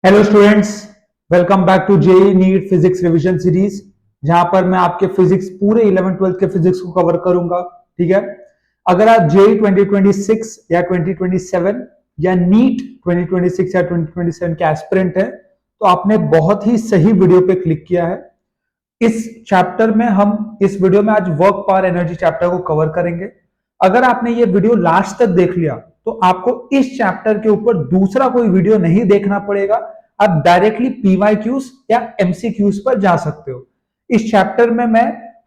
Hello students, welcome back to JEE NEET physics revision series. जहां पर मैं आपके फिजिक्स पूरे 11th-12th के फिजिक्स को कवर करूंगा। ठीक है। अगर आप जेई 2026 या 2027 या नीट 2026 या 2027 के एस्पिरेंट हैं तो आपने बहुत ही सही वीडियो पे क्लिक किया है। इस चैप्टर में हम इस वीडियो में आज वर्क पावर एनर्जी चैप्टर को कवर करेंगे। अगर आपने ये वीडियो लास्ट तक देख लिया तो आपको इस चैप्टर के ऊपर दूसरा कोई वीडियो नहीं देखना पड़ेगा। आप डायरेक्टली पीवाईक्यूज या एमसीक्यूज पर जा सकते हो। इस चैप्टर में मैं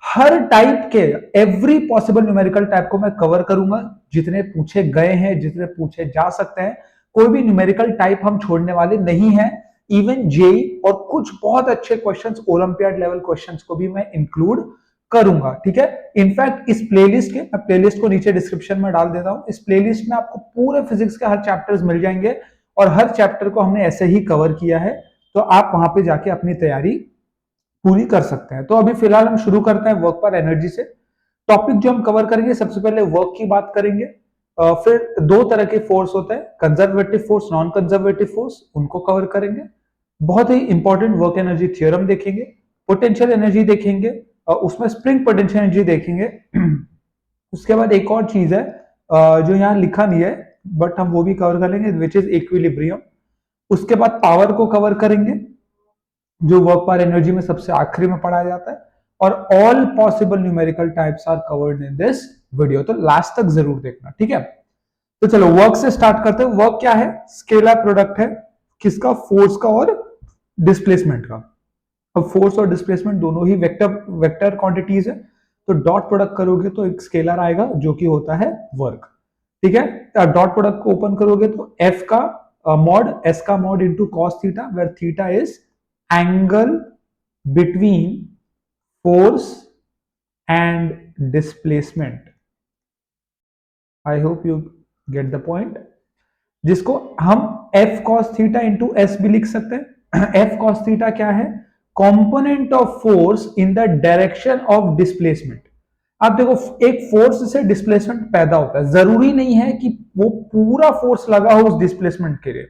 हर टाइप के एवरी पॉसिबल न्यूमेरिकल टाइप को मैं कवर करूंगा। जितने पूछे गए हैं, जितने पूछे जा सकते हैं, कोई भी न्यूमेरिकल टाइप हम छोड़ने वाले नहीं है। इवन जेई और कुछ बहुत अच्छे क्वेश्चंस, ओलंपियाड लेवल क्वेश्चंस को भी मैं इंक्लूड करूंगा। ठीक है। इनफैक्ट इस प्लेलिस्ट के, मैं प्लेलिस्ट को नीचे डिस्क्रिप्शन में डाल देता हूं। इस प्लेलिस्ट में आपको पूरे फिजिक्स के हर चैप्टर्स मिल जाएंगे और हर चैप्टर को हमने ऐसे ही कवर किया है, तो आप वहां पे जाके अपनी तैयारी पूरी कर सकते हैं। तो अभी फिलहाल हम शुरू करते हैं वर्क पर एनर्जी से। टॉपिक जो हम कवर करेंगे, सबसे पहले वर्क की बात करेंगे। फिर दो तरह के फोर्स होते हैं, conservative force, non conservative force, उनको कवर करेंगे। बहुत ही इंपॉर्टेंट वर्क एनर्जी थ्योरम देखेंगे, पोटेंशियल एनर्जी देखेंगे, उसमें स्प्रिंग पोटेंशियल एनर्जी देखेंगे। उसके बाद एक और चीज है जो यहाँ लिखा नहीं है बट हम वो भी कवर कर लेंगे, विच इज इक्विलिब्रियम। उसके बाद पावर को कवर करेंगे जो वर्क पावर एनर्जी में सबसे आखिरी में पढ़ाया जाता है। और all possible numerical types are covered in this video, तो लास्ट तक जरूर देखना। ठीक है। तो चलो वर्क से स्टार्ट करते हैं। वर्क क्या है? स्केलर प्रोडक्ट है किसका? फोर्स का और डिस्प्लेसमेंट का। अब फोर्स और डिस्प्लेसमेंट दोनों ही वेक्टर वेक्टर क्वांटिटीज है, तो डॉट प्रोडक्ट करोगे तो एक स्केलर आएगा जो कि होता है वर्क। ठीक है। डॉट प्रोडक्ट को ओपन करोगे तो एफ का मॉड, एस का mod into cos theta, where theta is angle between force and displacement. I hope you get the point, जिसको हम F cos theta into S भी लिख सकते हैं। एफ कॉस थीटा क्या है? Component of force in the direction of displacement. आप देखो, एक फोर्स से डिस्प्लेसमेंट पैदा होता है, जरूरी नहीं है कि वो पूरा फोर्स लगा हो उस डिस्प्लेसमेंट के लिए।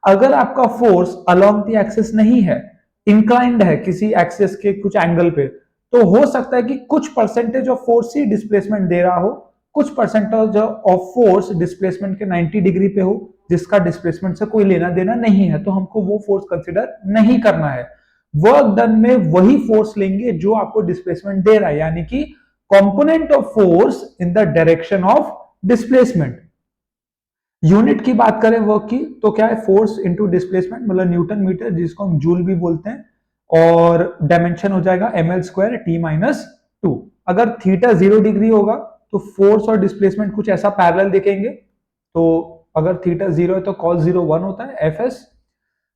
अगर आपका फोर्स अलोंग द एक्सिस नहीं है, इंक्लाइंड है किसी एक्सिस के कुछ एंगल पे, तो हो सकता है कि कुछ परसेंटेज ऑफ फोर्स ही डिस्प्लेसमेंट दे रहा हो, कुछ परसेंटेज ऑफ फोर्स डिस्प्लेसमेंट के 90 डिग्री पे हो, जिसका डिस्प्लेसमेंट से कोई लेना देना नहीं है, तो हमको वो फोर्स कंसिडर नहीं करना है। वर्क डन में वही फोर्स लेंगे जो आपको डिस्प्लेसमेंट दे रहा है, यानी कि component of force in the direction of displacement. Unit की बात करें वर्क की तो क्या है? फोर्स इंटू डिस्प्लेसमेंट, मतलब न्यूटन मीटर, जिसको हम जूल भी बोलते हैं, और डायमेंशन हो जाएगा ml स्क्वायर t-2। अगर थीटा 0 डिग्री होगा तो फोर्स और डिस्प्लेसमेंट कुछ ऐसा पैरेलल दिखेंगे। तो अगर थीटा 0 है तो cos 0 1 होता है, fs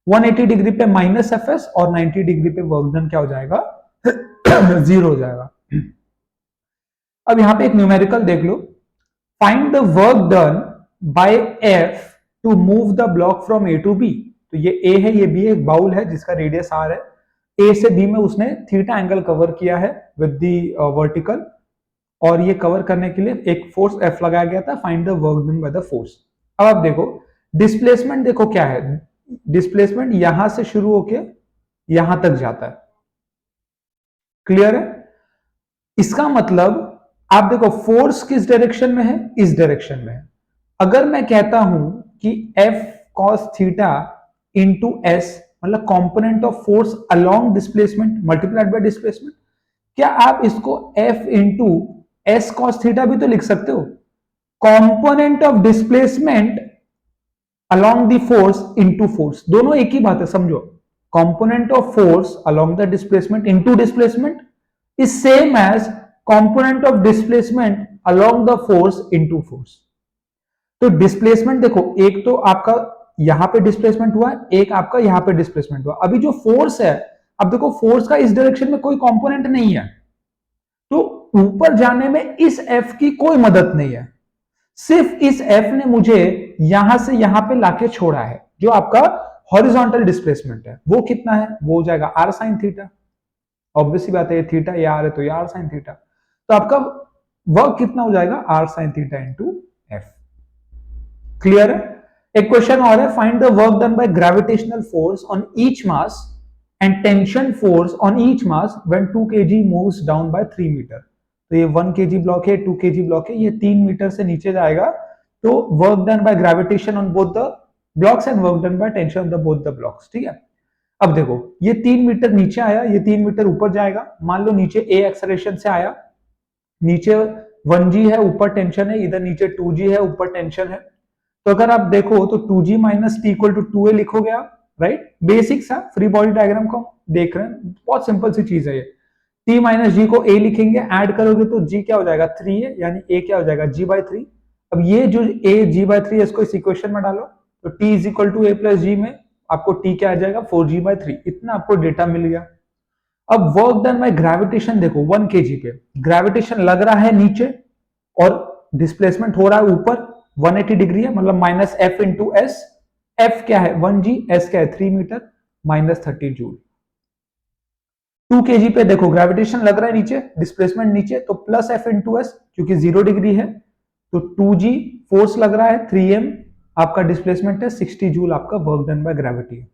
180 डिग्री पे माइनस fs, और 90 डिग्री पे वर्क डन क्या हो जाएगा? 0 हो जाएगा। अब यहां पे एक न्यूमेरिकल देख लो। Find the work done by F to move the block from A to B. तो ये ए है, ये बी है, एक बाउल है जिसका रेडियस आर है। ए से बी में उसने थीटा एंगल कवर किया है विद द वर्टिकल, और ये कवर करने के लिए एक फोर्स एफ लगाया गया था। Find the work done by the force. अब आप देखो डिस्प्लेसमेंट, देखो क्या है? डिस्प्लेसमेंट यहां से शुरू होके यहां तक जाता है। क्लियर है? इसका मतलब आप देखो फोर्स किस डायरेक्शन में है? इस डायरेक्शन में है। अगर मैं कहता हूं कि F cos theta into S, मतलब component of force along displacement multiplied by displacement, क्या आप इसको F into S cos theta भी तो लिख सकते हो? Component of displacement along the force into force, दोनों एक ही बात है, समझो। Component of force along the displacement into displacement is same as component of displacement along the force into force। तो डिस्प्लेसमेंट देखो, एक तो आपका यहां पे डिस्प्लेसमेंट हुआ, एक आपका यहां पे डिस्प्लेसमेंट हुआ। अभी जो फोर्स है, अब देखो फोर्स का इस डायरेक्शन में कोई कंपोनेंट नहीं है, तो ऊपर जाने में इस एफ की कोई मदद नहीं है। सिर्फ इस एफ ने मुझे यहां से यहां पे लाके छोड़ा है। जो आपका हॉरिजॉन्टल डिस्प्लेसमेंट है वो कितना है? वो हो जाएगा आर साइन थीटा। ऑब्वियसली बात है, ये थीटा ये आर है तो ये आर साइन थीटा, तो आपका वर्क कितना हो जाएगा? R sine theta into F. Clear है? एक क्वेश्चन और है, find the work done by gravitational force on each mass and tension force on each mass when 2 kg moves down by 3 meter. तो ये 1 kg ब्लॉक है, 2 kg block है, ये 3 metre से नीचे जाएगा, तो work done bye gravitation on both the blocks and work done by tension on the both the blocks. ठीक है, अब देखो ये 3 मीटर नीचे आया, ये 3 मीटर ऊपर जाएगा। मान लो नीचे ए एक्सेलरेशन से आया, नीचे 1g है, ऊपर टेंशन है, इधर नीचे 2g है, ऊपर टेंशन है। तो अगर आप देखो तो 2g minus T equal to 2a लिखोगे आप, राइट। बेसिक सा फ्री बॉडी डायग्राम को देख रहे हैं, बहुत सिंपल सी चीज है ये। t माइनस जी को a लिखेंगे, ऐड करोगे तो g क्या हो जाएगा 3a, यानी a क्या हो जाएगा g/3। अब ये जो a g/3 है इसको इस इक्वेशन में डालो, तो t is equal to a plus G में आपको t क्या आ जाएगा 4g/3। इतना आपको डेटा मिल गया। अब वर्क डन बाय ग्रेविटेशन देखो 1 kg पे ग्रेविटेशन लग रहा है नीचे और डिस्प्लेसमेंट हो रहा है ऊपर, 180 डिग्री है, मतलब minus F into S. F क्या है 1g, एस क्या है 3 मीटर, माइनस 30 जूल। 2 kg पे देखो ग्रेविटेशन लग रहा है नीचे, डिस्प्लेसमेंट नीचे, तो प्लस एफ इंटू एस, क्योंकि 0 डिग्री है तो 2g फोर्स लग रहा है, 3m आपका डिस्प्लेसमेंट है, 60 जूल आपका वर्क डन बाय ग्रेविटी है।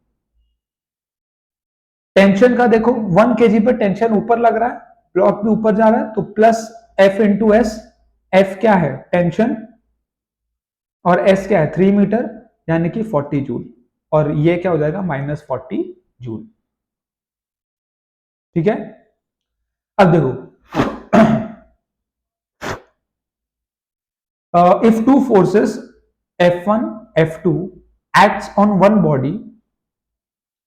टेंशन का देखो 1 kg पे टेंशन ऊपर लग रहा है, ब्लॉक भी ऊपर जा रहा है, तो plus F into S. F क्या है टेंशन और एस क्या है 3 मीटर, यानी कि 40 जूल, और ये क्या हो जाएगा माइनस 40 जूल। ठीक है, अब देखो if two forces F1 F2 acts on one body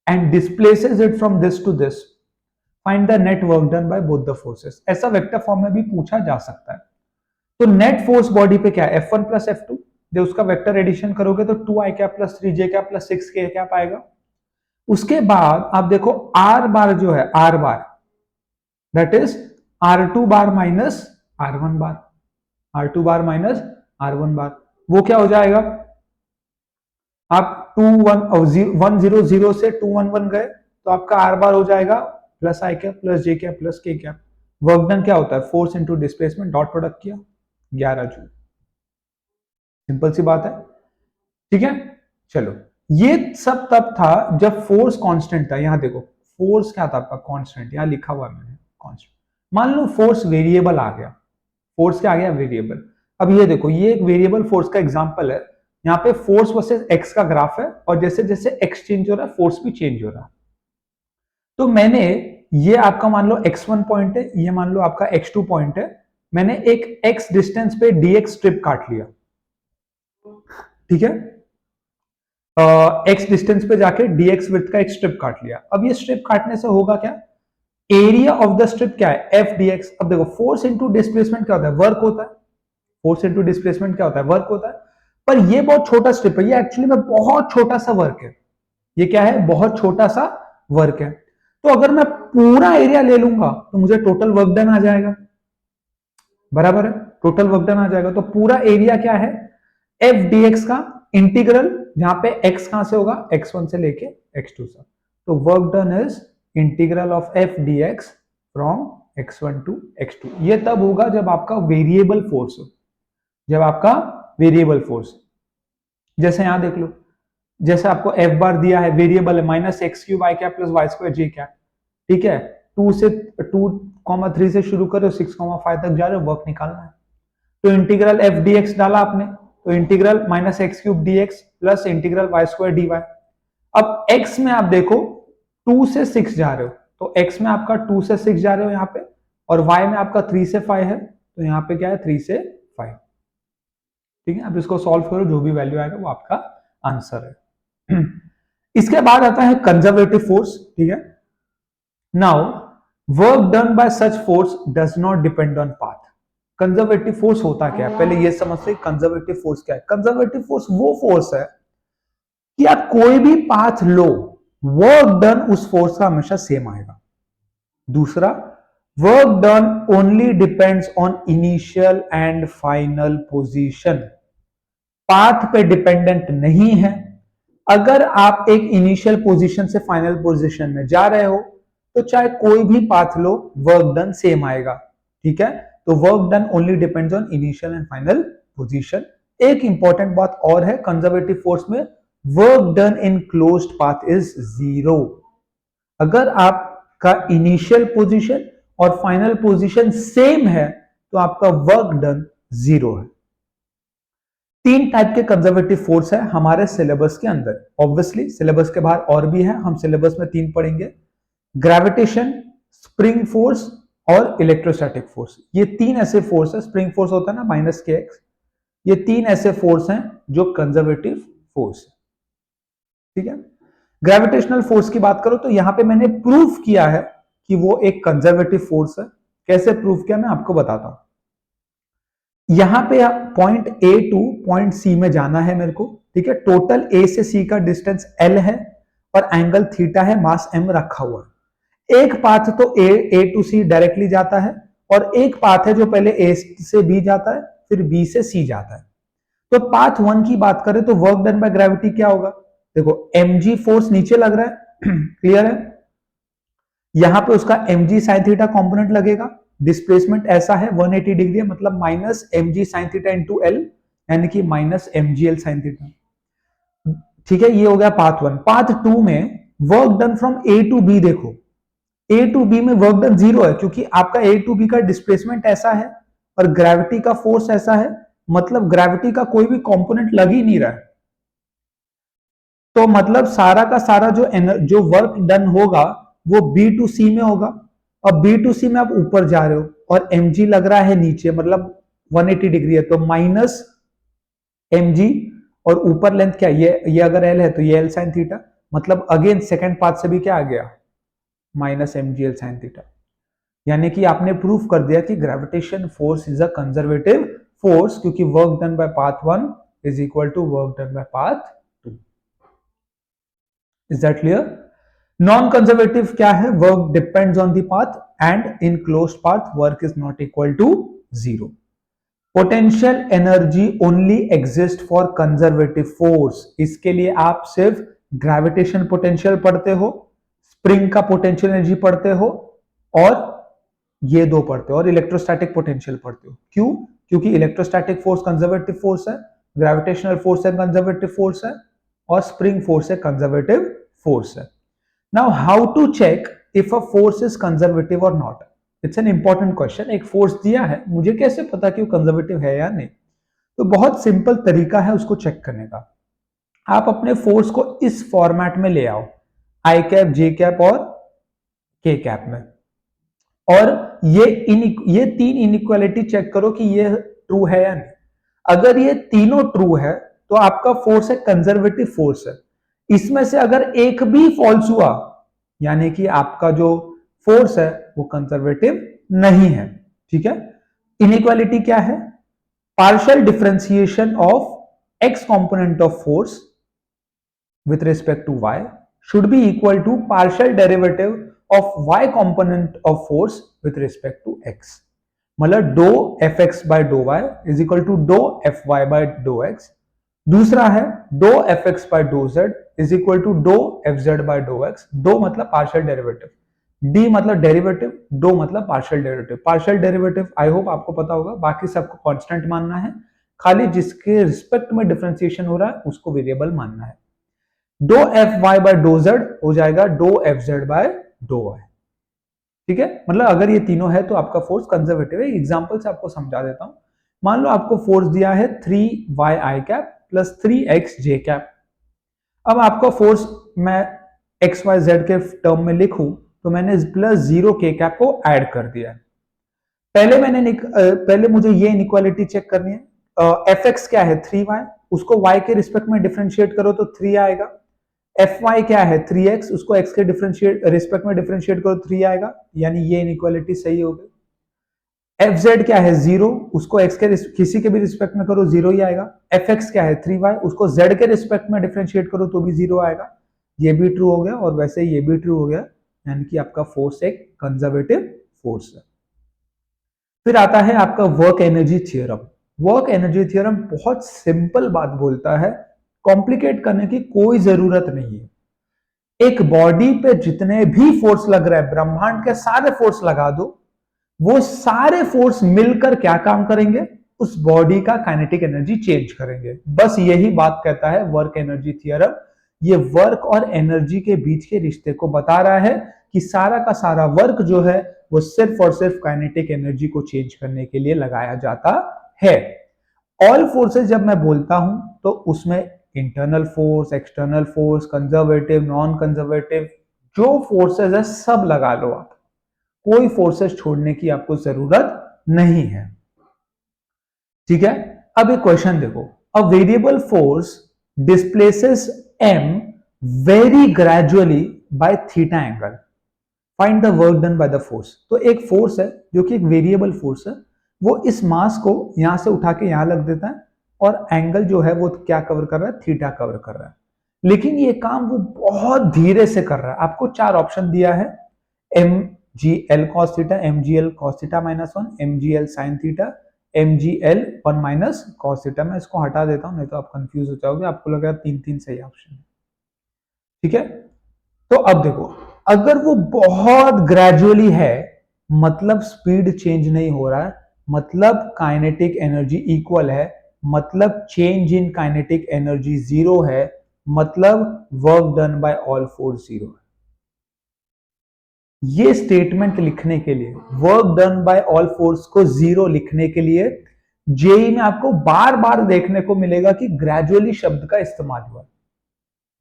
and displaces it from this to this, find the net work done by both the forces। ऐसा वेक्टर फॉर्म में भी पूछा जा सकता है। तो नेट फोर्स बॉडी पे क्या है F1 प्लस F2, जब उसका वेक्टर एडिशन करोगे तो 2i cap plus 3j cap plus 6k cap आएगा। उसके बाद आप देखो R बार जो है, R bar that is R2 bar minus R1 bar, R2 bar minus R1 बार, वो क्या हो जाएगा, आप 100 से 211 गए तो आपका R बार हो जाएगा plus i cap plus j cap plus k cap. Work done क्या होता है force into displacement, dot product किया 11 जूल। सिंपल सी बात है। ठीक है, चलो ये सब तब था जब फोर्स कांस्टेंट था। यहां देखो फोर्स क्या था आपका कांस्टेंट, यहां लिखा हुआ है मैंने कांस्टेंट। मान लो फोर्स वेरिएबल आ गया, फोर्स क्या आ गया वेरिएबल। अब ये देखो ये एक वेरिएबल फोर्स का एग्जांपल है, यहाँ पे फोर्स वर्सेस एक्स का ग्राफ है, और जैसे जैसे एक्स चेंज हो रहा है फोर्स भी चेंज हो रहा है। तो मैंने ये आपका मान लो x1 पॉइंट है, ये मान लो आपका x2 पॉइंट है, मैंने एक x डिस्टेंस पे dx स्ट्रिप काट लिया। ठीक है, x डिस्टेंस पे जाके dx विड्थ का एक स्ट्रिप काट लिया। अब ये स्ट्रिप काटने से होगा क्या, एरिया ऑफ द स्ट्रिप क्या है f dx। अब देखो फोर्स इंटू डिस्प्लेसमेंट क्या होता है वर्क होता है, फोर्स इंटू डिस्प्लेसमेंट क्या होता है वर्क होता है। पर ये बहुत छोटा स्ट्रिप है, ये एक्चुअली में बहुत छोटा सा वर्क है। ये क्या है बहुत छोटा सा वर्क है। तो अगर मैं पूरा एरिया ले लूंगा तो मुझे टोटल वर्क डन आ जाएगा, बराबर है, टोटल वर्क डन आ जाएगा। तो पूरा एरिया क्या है एफ डी एक्स का इंटीग्रल, जहां पे एक्स कहां से होगा x1 से लेके x2 तक। तो work done is integral of F D X from x1 to x2। ये तब होगा जब आपका वेरिएबल फोर्स हो, जब आपका वेरिएबल फोर्स, जैसे यहां देख लो, जैसे आपको एफ बार दिया है वेरिएबल है माइनस एक्स क्यूब आई कैप प्लस वाई स्क्वायर जे कैप। ठीक है, 2,3 से शुरू करो 6,5 तक जा रहे हो, वर्क निकालना है। तो इंटीग्रल एफ डी एक्स डाला आपने, तो integral minus X cube D x plus integral Y square D Y. अब x में आप देखो 2 से 6 जा रहे हो, तो x में आपका 2 से 6 जा रहे हो यहाँ पे, और y में आपका 3 से 5 है, तो यहाँ पे क्या है 3 से 5। ठीक है, अब इसको सॉल्व करो, जो भी वैल्यू आएगा वो आपका आंसर है। इसके बाद आता है कंजर्वेटिव फोर्स। ठीक है, now work done bye such force does not depend on path. Conservative force होता क्या है पहले ये समझते हैं, कंजर्वेटिव फोर्स क्या है। कंजर्वेटिव फोर्स वो फोर्स है कि आप कोई भी पाथ लो, वर्क डन उस फोर्स का हमेशा सेम आएगा। दूसरा, work done only depends on initial and final position, path पे डिपेंडेंट नहीं है। अगर आप एक इनिशियल पोजीशन से फाइनल पोजीशन में जा रहे हो तो चाहे कोई भी पाथ लो वर्क डन सेम आएगा। ठीक है, तो work done only depends on initial and final position एक इंपॉर्टेंट बात और है कंजर्वेटिव फोर्स में, work done in closed path is 0। अगर आपका इनिशियल पोजीशन और फाइनल पोजीशन सेम है तो आपका वर्क डन 0 है। 3 टाइप के कंजर्वेटिव फोर्स है हमारे सिलेबस के अंदर, ऑब्वियसली सिलेबस के बाहर और भी है, हम सिलेबस में 3 पढ़ेंगे, ग्रेविटेशन, स्प्रिंग फोर्स और इलेक्ट्रोस्टैटिक फोर्स। ये 3 ऐसे फोर्स है, स्प्रिंग फोर्स होता है ना -kx, ये 3 ऐसे फोर्स हैं जो कंजर्वेटिव फोर्स है, ठीक है। ग्रेविटेशनल फोर्स की बात करो तो यहां पे मैंने प्रूफ किया है कि वो एक कंजर्वेटिव फोर्स है। कैसे प्रूफ किया मैं आपको बताता हूं। यहां पे point A to point C में जाना है मेरे को, ठीक है। टोटल ए से सी का डिस्टेंस एल है और एंगल थीटा है, मास एम रखा हुआ है। एक पाथ तो ए टू सी डायरेक्टली जाता है और एक पाथ है जो पहले ए से बी जाता है फिर बी से सी जाता है। तो पाथ 1 की बात करें तो वर्क डन बाय ग्रेविटी क्या होगा, देखो mg फोर्स नीचे लग रहा है क्लियर है, यहां पे उसका mg sin थीटा कंपोनेंट लगेगा, डिस्प्लेसमेंट ऐसा है 180 डिग्री, मतलब -mg sin theta into L, यानी कि -mgl sin थीटा, ठीक है। ये हो गया पाथ 1। पाथ 2 में work done from A to B, देखो ए टू बी में वर्क डन 0 है क्योंकि आपका ए टू बी का डिस्प्लेसमेंट ऐसा है और ग्रेविटी का फोर्स ऐसा है, मतलब ग्रेविटी का कोई भी कंपोनेंट लग ही नहीं रहा है। तो मतलब सारा का सारा जो वर्क डन होगा वो बी टू सी में होगा। अब बी टू सी में आप ऊपर जा रहे हो और mg लग रहा है नीचे, मतलब 180 डिग्री है, तो -mg और ऊपर लेंथ क्या है, ये अगर l है तो ये l sin थीटा, मतलब अगेन सेकंड पार्ट से भी क्या आ गया -mgl sin थीटा। यानी कि आपने प्रूफ कर दिया कि gravitation force is a conservative force क्योंकि work done by path 1 is equal to work done by path 2। Is that clear? Non conservative क्या है, work depends on the path and in closed path work is not equal to 0। Potential energy only exist for conservative force, इसके लिए आप सिर्फ gravitation potential पढ़ते हो, spring का potential energy पढ़ते हो और ये दो पढ़ते हो और इलेक्ट्रोस्टैटिक पोटेंशियल पढ़ते हो। क्यों? क्योंकि इलेक्ट्रोस्टैटिक फोर्स कंजर्वेटिव फोर्स है, ग्रेविटेशनल फोर्स है कंजर्वेटिव फोर्स है और स्प्रिंग फोर्स है कंजर्वेटिव फोर्स है। Now how to check if a force is conservative और not? It's an important question. एक फोर्स दिया है, मुझे कैसे पता कि वो कंजर्वेटिव है या नहीं? तो बहुत सिंपल तरीका है उसको चेक करने का। आप अपने फोर्स को इस फॉर्मेट में ले आओ, आई कैप, जे कैप और के कैप में, और ये 3 इनइक्वालिटी चेक करो कि ये ट्रू है या नहीं। अगर ये तीनों ट्रू है तो आपका फोर्स है कंजर्वेटिव फोर्स है। इसमें से अगर एक भी फॉल्स हुआ यानी कि आपका जो फोर्स है वो कंजर्वेटिव नहीं है, ठीक है। इनइक्वालिटी क्या है? Partial differentiation of x component of force with respect to y should be equal to partial derivative of y component of force with respect to x। मतलब dou fx by dou y is equal to dou fy by dou x। दूसरा है dou fx by dou z is equal to dou fz by dou x। dou मतलब partial derivative, d मतलब derivative, dou मतलब partial derivative. Partial derivative I hope आपको पता होगा, बाकी सबको कांस्टेंट मानना है, खाली जिसके रिस्पेक्ट में डिफरेंशिएशन हो रहा है उसको वेरिएबल मानना है। डो एफ वाई बाय डो जेड हो जाएगा डो एफ जेड बाय डो वाई, ठीक है। मतलब अगर ये तीनों है तो आपका फोर्स कंजर्वेटिव है। एग्जांपल से आपको समझा देता हूं। मान लो आपको फोर्स दिया है 3y i cap plus 3x j cap. अब आपका फोर्स मैं x y z के टर्म में लिखूं तो मैंने प्लस 0 k कैप को ऐड कर दिया। पहले मुझे ये इनइक्वालिटी चेक करनी है। fx क्या है 3y, उसको y के रिस्पेक्ट में डिफरेंशिएट करो तो 3 आएगा। fy क्या है 3x, उसको x के रिस्पेक्ट में डिफरेंशिएट करो 3 आएगा, यानी ये इनइक्वालिटी सही हो गई। fz क्या है 0, उसको x के किसी के भी रिस्पेक्ट में करो 0 ही आएगा। fx क्या है 3y, उसको z के रिस्पेक्ट में डिफरेंशिएट करो तो भी 0 आएगा। ये भी ट्रू हो गया और वैसे ये भी ट्रू हो गया, यानी कि आपका फोर्स एक कंजर्वेटिव फोर्स है। फिर आता है आपका work energy theorem. Work energy theorem बहुत सिंपल बात बोलता है, कॉम्प्लिकेट करने की कोई जरूरत नहीं है। एक बॉडी पे जितने भी फोर्स लग रहा है, ब्रह्मांड के सारे फोर्स लगा दो, वो सारे फोर्स मिलकर क्या काम करेंगे? उस बॉडी का काइनेटिक एनर्जी चेंज करेंगे। बस यही बात कहता है वर्क एनर्जी थ्योरम। ये वर्क और एनर्जी के बीच के रिश्ते को बता रहा है कि सारा का सारा वर्क जो है वो सिर्फ और सिर्फ काइनेटिक एनर्जी को चेंज करने के लिए लगाया जाता है। ऑल फोर्सेस जब मैं बोलता हूं तो उसमें internal force, external force, conservative, non conservative, जो फोर्सेस है सब लगा लो आप, कोई फोर्सेस छोड़ने की आपको जरूरत नहीं है। ठीक है, अब एक क्वेश्चन देखो, a variable force displaces am very gradually by theta angle, find the work done by the force. तो एक फोर्स है जो कि एक वेरिएबल फोर्स है, वो इस मास को यहां से उठा के यहां लग देता है और एंगल जो है वो क्या कवर कर रहा है, थीटा कवर कर रहा है। लेकिन ये काम वो बहुत धीरे से कर रहा है। आपको चार ऑप्शन दिया है, M G L cos theta, M G L cos theta minus one, M G L sine theta, M G L one minus cos theta. मैं इसको हटा देता हूं नहीं तो आप कंफ्यूज हो जाओगे, आपको लगेगा तीन तीन सही ऑप्शन है। ठीक है, तो अब देखो, अगर वो बहुत ग्रेजुअली है मतलब स्पीड चेंज नहीं हो रहा है, मतलब काइनेटिक एनर्जी इक्वल है, मतलब change in kinetic energy zero है, मतलब work done bye all force zero है। ये स्टेटमेंट लिखने के लिए, work done bye all force को जीरो लिखने के लिए जेई में आपको बार बार देखने को मिलेगा कि ग्रेजुअली शब्द का इस्तेमाल हुआ।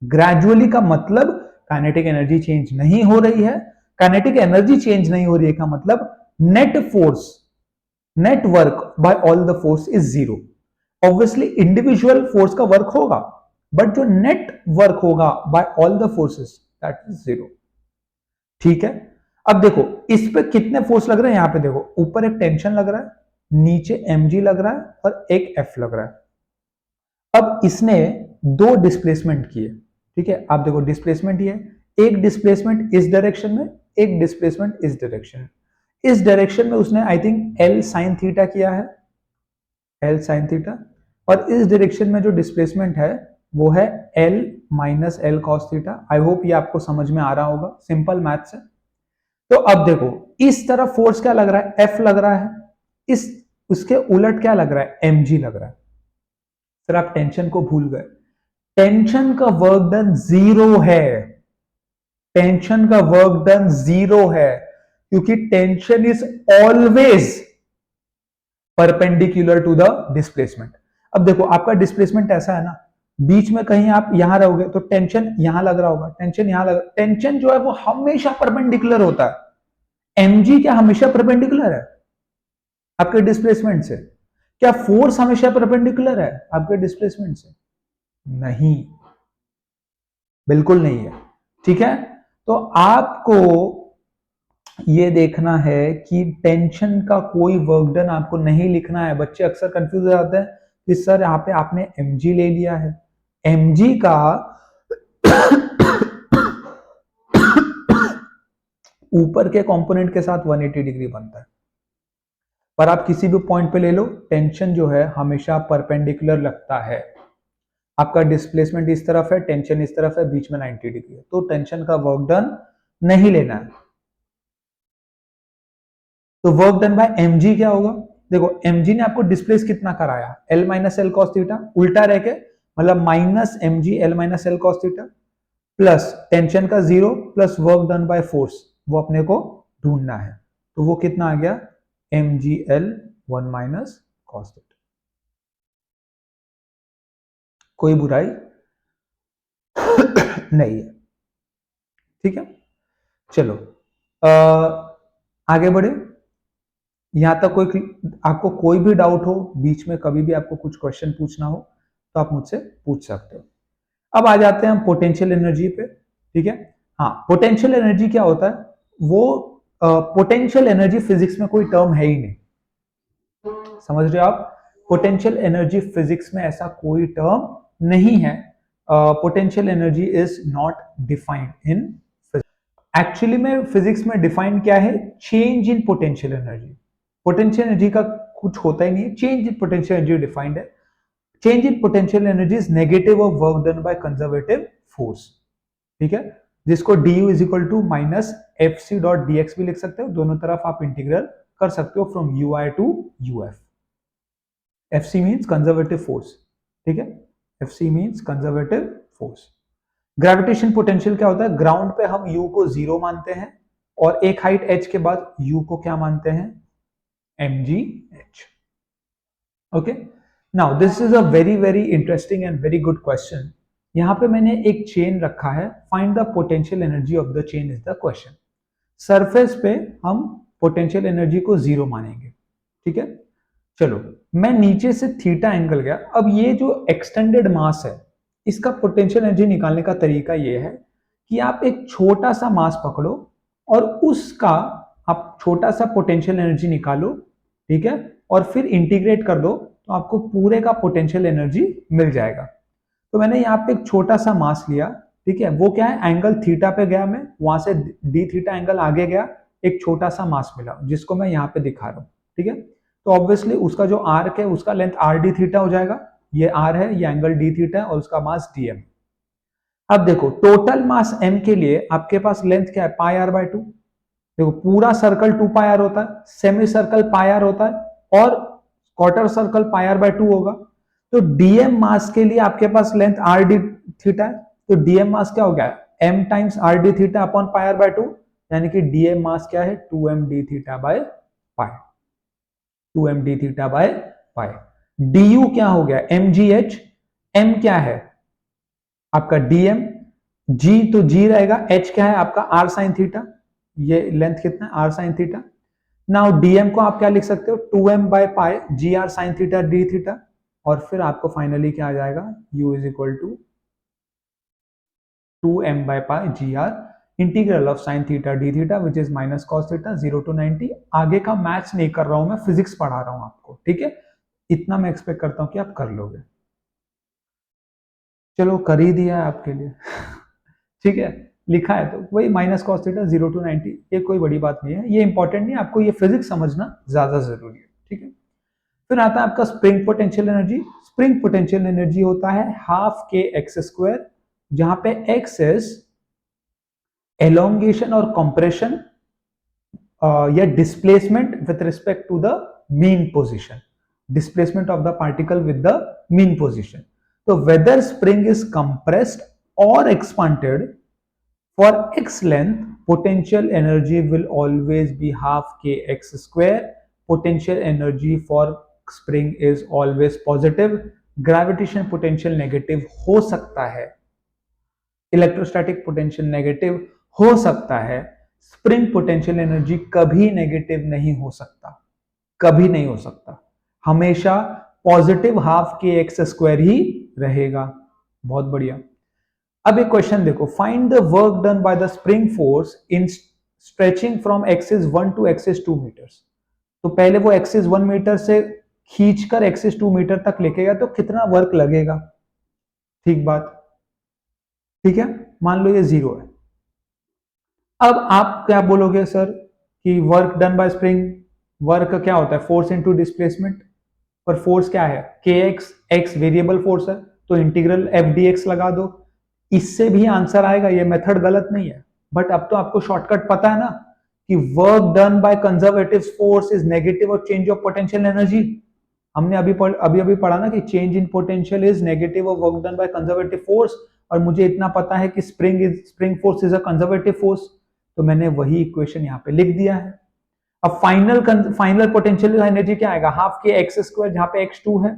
ग्रेजुअली का मतलब काइनेटिक एनर्जी चेंज नहीं हो रही है, काइनेटिक एनर्जी चेंज नहीं हो रही है का मतलब net force, net work by all the force is zero. Obviously individual force का वर्क होगा, बट जो नेट वर्क होगा by all the forces that is zero. ठीक है, अब देखो इस पे कितने फोर्स लग रहे हैं, यहां पे देखो ऊपर एक टेंशन लग रहा है, नीचे mg लग रहा है और एक f लग रहा है। अब इसने दो डिस्प्लेसमेंट किए। ठीक है, आप देखो डिस्प्लेसमेंट ये, एक डिस्प्लेसमेंट इस डायरेक्शन में, एक डिस्प्लेसमेंट इस डायरेक्शन में। इस डायरेक्शन में उसने I think L sine theta किया है, एल साइन थीटा, और इस डायरेक्शन में जो डिस्प्लेसमेंट है वो है L minus L cos theta. I hope ये आपको समझ में आ रहा होगा, सिंपल मैथ्स है। तो अब देखो इस तरफ फोर्स क्या लग रहा है, एफ लग रहा है, इस उसके उलट क्या लग रहा है, एमजी लग रहा है। फिर आप टेंशन को भूल गए, टेंशन का वर्क डन जीरो है, टेंशन का वर्क डन जीरो है, क्योंकि tension is always perpendicular to the displacement. अब देखो आपका डिस्प्लेसमेंट ऐसा है ना, बीच में कहीं आप यहां रहोगे तो टेंशन यहां लग रहा होगा, टेंशन यहां लग, टेंशन जो है वो हमेशा परपेंडिकुलर होता है। एमजी क्या हमेशा परपेंडिकुलर है आपके डिस्प्लेसमेंट से? क्या फोर्स हमेशा परपेंडिकुलर है आपके डिस्प्लेसमेंट से? नहीं, बिल्कुल नहीं है। ठीक है, तो आपको ये देखना है कि टेंशन का कोई वर्क डन आपको नहीं लिखना है। बच्चे अक्सर कंफ्यूज हो जाते हैं कि सर यहाँ पे आपने mg ले लिया है, mg का ऊपर के कंपोनेंट के साथ 180 डिग्री बनता है, पर आप किसी भी पॉइंट पे ले लो, टेंशन जो है हमेशा परपेंडिकुलर लगता है। आपका डिस्प्लेसमेंट इस तरफ है, टेंशन इस तरफ है, बीच में 90 डिग्री है, तो टेंशन का वर्क डन नहीं लेना है। तो वर्क डन बाय mg क्या होगा, देखो mg ने आपको डिस्प्लेस कितना कराया, l minus L cos theta, उल्टा रह के मतलब minus mg l minus L cos theta plus tension का zero plus work done by force, वो अपने को ढूंढना है। तो वो कितना आ गया, mg l one minus cos theta. कोई बुराई नहीं है। ठीक है, चलो आगे बढ़े। यहां तक कोई आपको कोई भी डाउट हो, बीच में कभी भी आपको कुछ क्वेश्चन पूछना हो तो आप मुझसे पूछ सकते हो। अब आ जाते हैं हम पोटेंशियल एनर्जी पे। ठीक है, हाँ पोटेंशियल एनर्जी क्या होता है, वो पोटेंशियल एनर्जी फिजिक्स में कोई टर्म है ही नहीं, समझ रहे हो आप? पोटेंशियल एनर्जी फिजिक्स में ऐसा कोई टर्म नहीं है। Potential energy is not defined in, actually में फिजिक्स में डिफाइन क्या है, change in potential energy. Potential energy का कुछ होता ही नहीं है, change in potential energy defined है। Change in potential energy is negative of work done by conservative force. ठीक है, जिसको du is equal to minus F C dot D X भी लिख सकते हो, दोनों तरफ आप इंटीग्रल कर सकते हो from ui to uf। FC means conservative force, ठीक है, FC means conservative force. Gravitation potential क्या होता है, ग्राउंड पे हम U को 0 मानते हैं और एक हाइट h के बाद U को क्या मानते हैं, mgh। Okay, now this is a very very interesting and very good question. यहां पे मैंने एक चेन रखा है, find the potential energy of the chain is the question. Surface पे हम पोटेंशियल एनर्जी को 0 मानेंगे, ठीक है। चलो, मैं नीचे से थीटा एंगल गया। अब ये जो एक्सटेंडेड मास है, इसका पोटेंशियल एनर्जी निकालने का तरीका ये है कि आप एक छोटा सा मास पकड़ो और उसका आप छोटा सा पोटेंशियल एनर्जी निकालो, ठीक है, और फिर इंटीग्रेट कर दो तो आपको पूरे का पोटेंशियल एनर्जी मिल जाएगा। तो मैंने यहाँ पे एक छोटा सा मास लिया, ठीक है, वो क्या है, एंगल थीटा पे गया, मैं वहां से डी थीटा एंगल आगे गया, एक छोटा सा मास मिला जिसको मैं यहाँ पे दिखा रहा हूँ, ठीक है। तो ऑब्वियसली उसका जो आर्क है उसका लेंथ आर डी थीटा हो जाएगा, ये आर है, ये एंगल डी थीटा है और उसका मास डी एम। अब देखो टोटल मास m के लिए आपके पास लेंथ क्या है, पाई आर बाय 2। देखो पूरा सर्कल 2 पाई आर होता है, सेमी सर्कल पाई आर होता है और quarter circle pi R by 2 होगा। तो डीएम मास के लिए आपके पास लेंथ आर डी थीटा है, तो डीएम मास क्या हो गया, m times R D theta upon pi R by 2, यानी कि डीएम मास क्या है, 2m D theta by pi, 2m D theta by pi. D क्या हो गया, mgh, m क्या है आपका डीएम, जी तो जी रहेगा, h क्या है आपका आर साइन थीटा, ये लेंथ कितना है R sine theta. Now DM को आप क्या लिख सकते हो, 2m by pi G R sine theta D theta, और फिर आपको फाइनली क्या आ जाएगा, u is equal to 2m by pi G R integral of sine theta D theta which is minus cos theta 0 to 90। आगे का maths नहीं कर रहा हूं मैं, फिजिक्स पढ़ा रहा हूं आपको, ठीक है, इतना मैं एक्सपेक्ट करता हूं कि आप कर लोगे। चलो कर ही दिया है आपके लिए ठीक है, लिखा है तो वही माइनस कॉस थीटा 0 to 90, ये कोई बड़ी बात नहीं है, ये इंपॉर्टेंट नहीं है, आपको ये फिजिक्स समझना ज्यादा जरूरी है, ठीक है। फिर आता है आपका spring potential energy. Spring potential energy होता है हाफ के एक्स स्क्वायर, जहां पे एक्स इज एलोंगेशन और कंप्रेशन या displacement with respect to the mean position, displacement of the particle with the mean position. तो वेदर स्प्रिंग इज कंप्रेस्ड और expanded for x length, potential energy will always be half kx square. Potential energy for spring is always positive. Gravitation potential negative हो सकता है, electrostatic potential negative हो सकता है, spring potential energy कभी negative नहीं हो सकता, कभी नहीं हो सकता, हमेशा पॉजिटिव हाफ के एक्स स्क्वायर ही रहेगा। बहुत बढ़िया। अब एक क्वेश्चन देखो, find the work done by the spring force in stretching from axis 1 to axis 2 meters. तो पहले वो एक्सिस 1 मीटर से खींचकर एक्सिस 2 मीटर तक लेके गया, तो कितना वर्क लगेगा, ठीक बात, ठीक है, मान लो ये 0 है। अब आप क्या बोलोगे सर कि work done bye spring, work क्या होता है, फोर्स इनटू डिस्प्लेसमेंट, पर फोर्स क्या है, के एक्स, एक्स वेरिएबल फोर्स है, तो इंटीग्रल एफ डी एक्स लगा दो, इससे भी आंसर आएगा, ये मेथड गलत नहीं है। बट अब तो आपको शॉर्टकट पता है ना कि work done by conservative force is negative और चेंज ऑफ पोटेंशियल एनर्जी। हमने अभी पढ़ा ना कि change in potential is negative और work done by conservative force, और मुझे इतना पता है कि spring force is a conservative force, तो मैंने वही इक्वेशन यहाँ पे लिख दिया है। अब फाइनल पोटेंशियल एनर्जी क्या आएगा, हाफ के एक्स स्क्वायर जहां पे एक्स 2 है,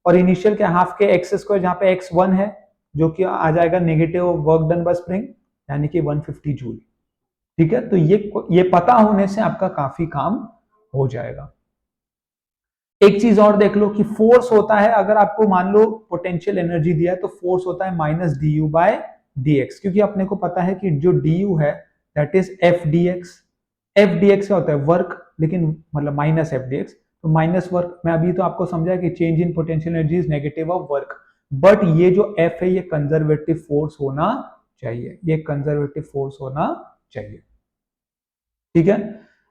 और इनिशियल क्या, हाफ के एक्स स्क्वायर जहां पे एक्स 1 है, जो कि आ जाएगा negative work done bye spring, यानी कि 150 जूल, ठीक है। तो ये पता होने से आपका काफी काम हो जाएगा। एक चीज और देख लो कि फोर्स होता है, अगर आपको मान लो पोटेंशियल एनर्जी दिया है तो फोर्स होता है minus d u by d x, क्योंकि अपने को पता है कि जो डी यू है that is f D x. F D x क्या होता है, वर्क, लेकिन मतलब माइनस एफ डी एक्स, तो माइनस वर्क। मैं अभी तो आपको समझा कि change in potential energy is negative of work, but ये जो एफ है ये कंजर्वेटिव फोर्स होना चाहिए, ये कंजर्वेटिव फोर्स होना चाहिए, ठीक है।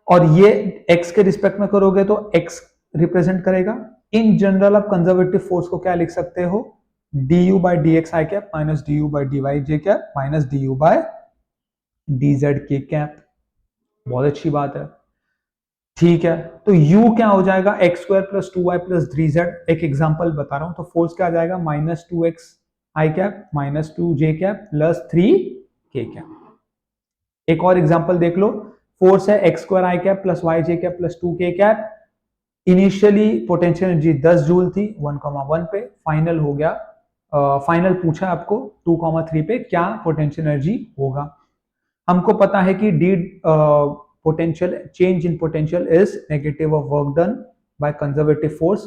और ये एक्स के रिस्पेक्ट में करोगे तो एक्स रिप्रेजेंट करेगा। इन जनरल आप कंजर्वेटिव फोर्स को क्या लिख सकते हो, d u by d x i cap minus d u by d y J cap minus d u by d z k cap. बहुत अच्छी बात है। ठीक है, तो u क्या हो जाएगा, x square plus 2y plus 3z। एक एग्जांपल बता रहा हूं, तो फोर्स क्या आ जाएगा, -2x I cap -2j cap plus 3k cap. एक और एग्जांपल देख लो, फोर्स है X square I cap plus Y J cap plus 2k cap. Initially potential energy 10 joule थी 1,1 पे, फाइनल हो गया, फाइनल पूछा आपको 2,3 पे क्या पोटेंशियल एनर्जी होगा। हमको पता है कि the potential change in potential is negative of work done by conservative force.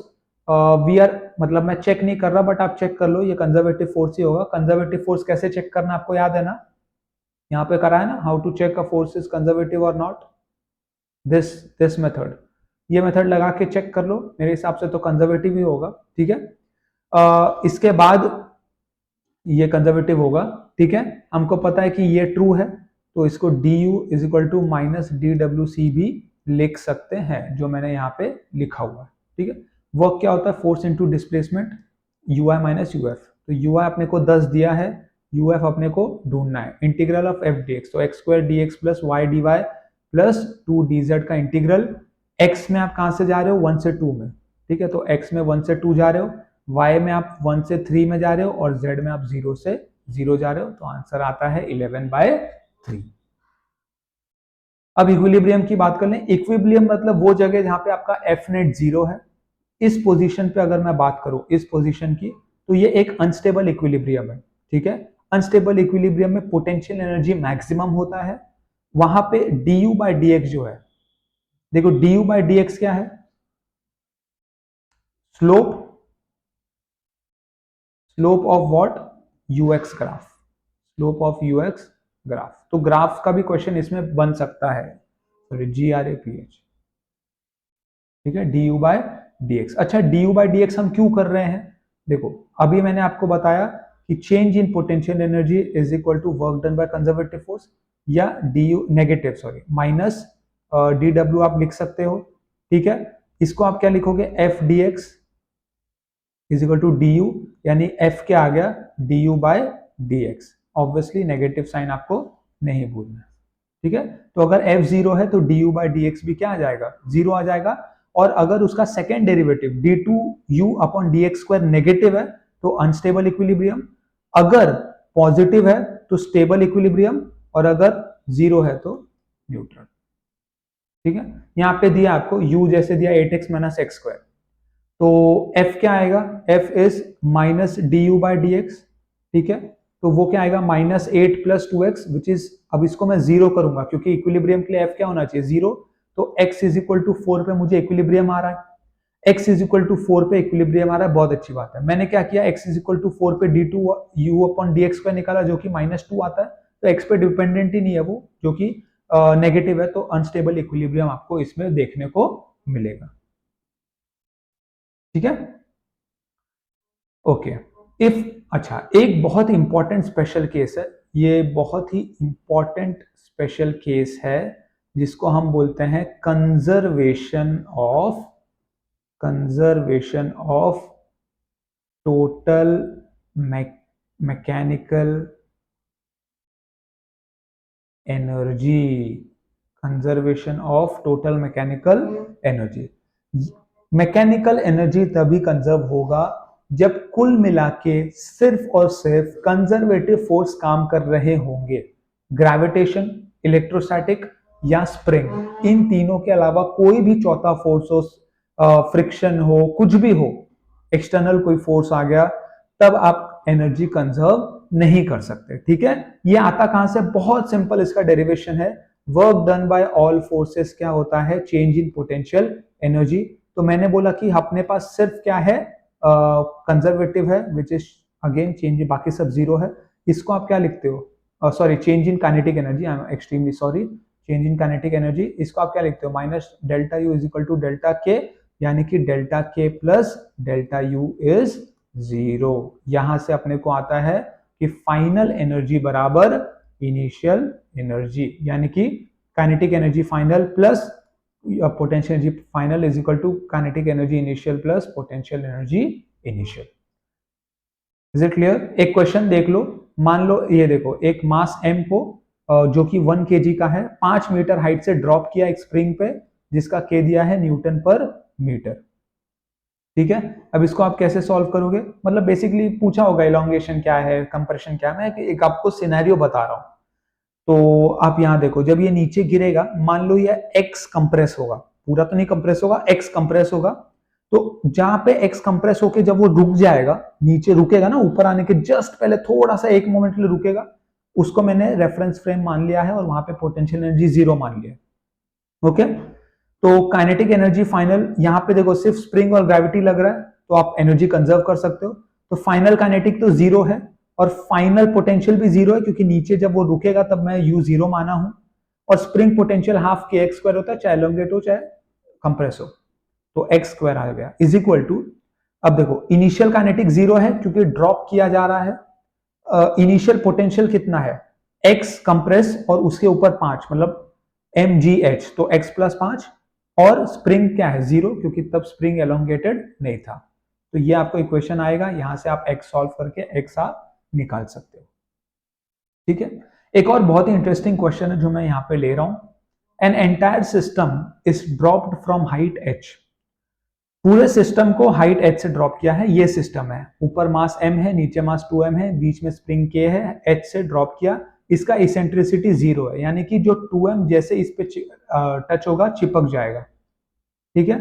We are मतलब मैं चेक नहीं कर रहा, बट आप चेक कर लो, ये कंजर्वेटिव फोर्स ही होगा। कंजर्वेटिव फोर्स कैसे चेक करना आपको याद है ना, यहाँ पे करा है ना, how to check a force is conservative और नॉट, दिस मेथड। ये मेथड लगा के चेक कर लो, मेरे हिसाब से तो कंजर्वेटिव ही होगा। ठीक है, इसके बाद ये कंजर्वेटिव होगा। ठीक है, हमको पता है कि ये ट्रू है, तो इसको du is equal to minus DWC भी लिख सकते हैं, जो मैंने यहाँ पे लिखा हुआ है। ठीक है, वर्क क्या होता है, force into displacement, ui minus uf। तो ui अपने को 10 दिया है, uf अपने को ढूंढना है। इंटीग्रल ऑफ f dx, तो x square d x plus y d y plus 2dz का इंटीग्रल। x में आप कहां से जा रहे हो, 1 से 2 में। ठीक है, तो x में 1 से 2 जा रहे हो, y में आप 1 से 3 में जा रहे हो, और z में आप 0 से 0 जा रहे हो, तो आंसर आता है 11/3। अब इक्विलिब्रियम की बात कर लें। इक्विलिब्रियम मतलब वो जगह जहां पे आपका एफ नेट 0 है। इस पोजीशन पे अगर मैं बात करूं इस पोजीशन की, तो ये एक अनस्टेबल इक्विलिब्रियम है। ठीक है, अनस्टेबल इक्विलिब्रियम में पोटेंशियल एनर्जी मैक्सिमम होता है। वहां पे du बाई डी एक्स जो है, देखो du बाई डी एक्स क्या है, slope, slope of what, ux graph, slope of ux graph. तो ग्राफ का भी क्वेश्चन इसमें बन सकता है, सॉरी GRAPH। ठीक है, du बाई डी एक्स। अच्छा, du बाई डी एक्स हम क्यों कर रहे हैं, देखो अभी मैंने आपको बताया कि change in potential energy is equal to work done by conservative force, या du negative sorry minus dw आप लिख सकते हो। ठीक है, इसको आप क्या लिखोगे, f dx is equal to du, यानी f क्या आ गया, du by dx। Obviously negative sign आपको नहीं भूलना। ठीक है, तो अगर f 0 है तो du बाई dx भी क्या आ जाएगा, 0 आ जाएगा। और अगर उसका second derivative d2u upon dx square negative है तो अनस्टेबल इक्विलिब्रियम, अगर पॉजिटिव है तो स्टेबल इक्विलिब्रियम, और अगर 0 है तो न्यूट्रल। ठीक है, यहां पे दिया आपको u जैसे दिया 8x माइनस एक्स स्क्वायर, तो f क्या आएगा, f is minus d u by d x. ठीक है, तो वो क्या आएगा, minus 8 plus 2x which is, अब इसको मैं 0 करूंगा क्योंकि इक्विलिब्रियम के लिए f क्या होना चाहिए, 0। तो x इज इक्वल टू 4 पे मुझे इक्विलिब्रियम आ रहा है, x इज इक्वल टू 4 पे इक्विलिब्रियम आ रहा है, बहुत अच्छी बात है। मैंने क्या किया, x इज इक्वल टू 4 पे d2u अपॉन dx स्क्वायर निकाला, जो कि -2 आता है, तो x पे डिपेंडेंट ही नहीं है वो, जो कि नेगेटिव है, तो अनस्टेबल इक्विलिब्रियम आपको इसमें देखने को मिलेगा। ठीक है, ओके। इफ, अच्छा, एक बहुत इंपॉर्टेंट स्पेशल केस है, ये बहुत ही इंपॉर्टेंट स्पेशल केस है, जिसको हम बोलते हैं conservation of total mechanical energy, conservation of total mechanical energy. Mechanical energy तभी कंजर्व होगा जब कुल मिला के सिर्फ और सिर्फ कंजर्वेटिव फोर्स काम कर रहे होंगे। ग्रेविटेशन, इलेक्ट्रोस्टैटिक या स्प्रिंग, इन तीनों के अलावा कोई भी चौथा फोर्स हो, फ्रिक्शन हो, कुछ भी हो, एक्सटर्नल कोई फोर्स आ गया, तब आप एनर्जी कंजर्व नहीं कर सकते। ठीक है, ये आता कहां से, बहुत सिंपल इसका डेरिवेशन है, work done bye all forces क्या होता है, चेंज इन पोटेंशियल एनर्जी। तो मैंने बोला कि अपने पास सिर्फ क्या है, कंजर्वेटिव है, विच इज अगेन चेंज, बाकी सब 0 है। इसको आप क्या लिखते हो, sorry change in kinetic energy, I am extremely sorry, change in kinetic energy, इसको आप क्या लिखते हो, minus delta u is equal to delta k, यानी कि डेल्टा के प्लस डेल्टा यू इज 0। यहां से अपने को आता है कि फाइनल एनर्जी बराबर इनिशियल एनर्जी, यानी कि kinetic energy final plus potential energy final is equal to kinetic energy initial plus potential energy initial. Is it clear? एक क्वेश्चन देख लो, मान लो ये देखो, एक मास m को जो कि 1 kg का है, 5 मीटर हाइट से ड्रॉप किया एक स्प्रिंग पे, जिसका के दिया है न्यूटन पर मीटर। ठीक है, अब इसको आप कैसे सॉल्व करोगे, मतलब बेसिकली पूछा होगा इलॉन्गेशन क्या है, कंप्रेशन क्या है, मैं एक आपको सिनेरियो बता रहा हूं। तो आप यहां देखो, जब ये नीचे गिरेगा, मान लो ये एक्स कंप्रेस होगा, पूरा तो नहीं कंप्रेस होगा, एक्स कंप्रेस होगा, तो जहां पे एक्स कंप्रेस होके जब वो रुक जाएगा, नीचे रुकेगा ना, ऊपर आने के जस्ट पहले थोड़ा सा एक मोमेंट के लिए रुकेगा, उसको मैंने रेफरेंस फ्रेम मान लिया है और वहां पे पोटेंशियल एनर्जी 0 मान लिया। ओके, तो काइनेटिक एनर्जी फाइनल, यहां पे देखो सिर्फ स्प्रिंग और ग्रेविटी लग रहा है, तो आप एनर्जी कंजर्व कर सकते हो। तो फाइनल काइनेटिक तो 0 है और फाइनल पोटेंशियल भी 0 है, क्योंकि नीचे जब वो रुकेगा तब मैं यू 0 माना हूं। और स्प्रिंग पोटेंशियल हाफ के एक्स स्क्वायर होता है, चाहे एलोंगेट हो चाहे कंप्रेस हो, तो एक्स स्क्वायर आ गया इज इक्वल टू, अब देखो इनिशियल काइनेटिक 0 है क्योंकि ड्रॉप किया जा रहा है। इनिशियल पोटेंशियल कितना है, एक्स कंप्रेस और उसके ऊपर 5, मतलब mgh, तो x प्लस 5, और स्प्रिंग क्या है 0, क्योंकि तब स्प्रिंग एलोंगेटेड नहीं था। तो ये आपको इक्वेशन आएगा, यहां से आप x सॉल्व करके x आप निकाल सकते हो। ठीक है, एक और बहुत ही इंटरेस्टिंग क्वेश्चन है जो मैं यहां पे ले रहा हूं। An entire system is dropped from height h, पूरे सिस्टम को हाइट h से ड्रॉप किया है, ये सिस्टम है, ऊपर मास m है, नीचे मास 2m है, बीच में स्प्रिंग k है, h से ड्रॉप किया, इसका इसेंट्रिसिटी 0 है, यानी कि जो 2m जैसे इस पे टच होगा चिपक जाएगा। ठीक है,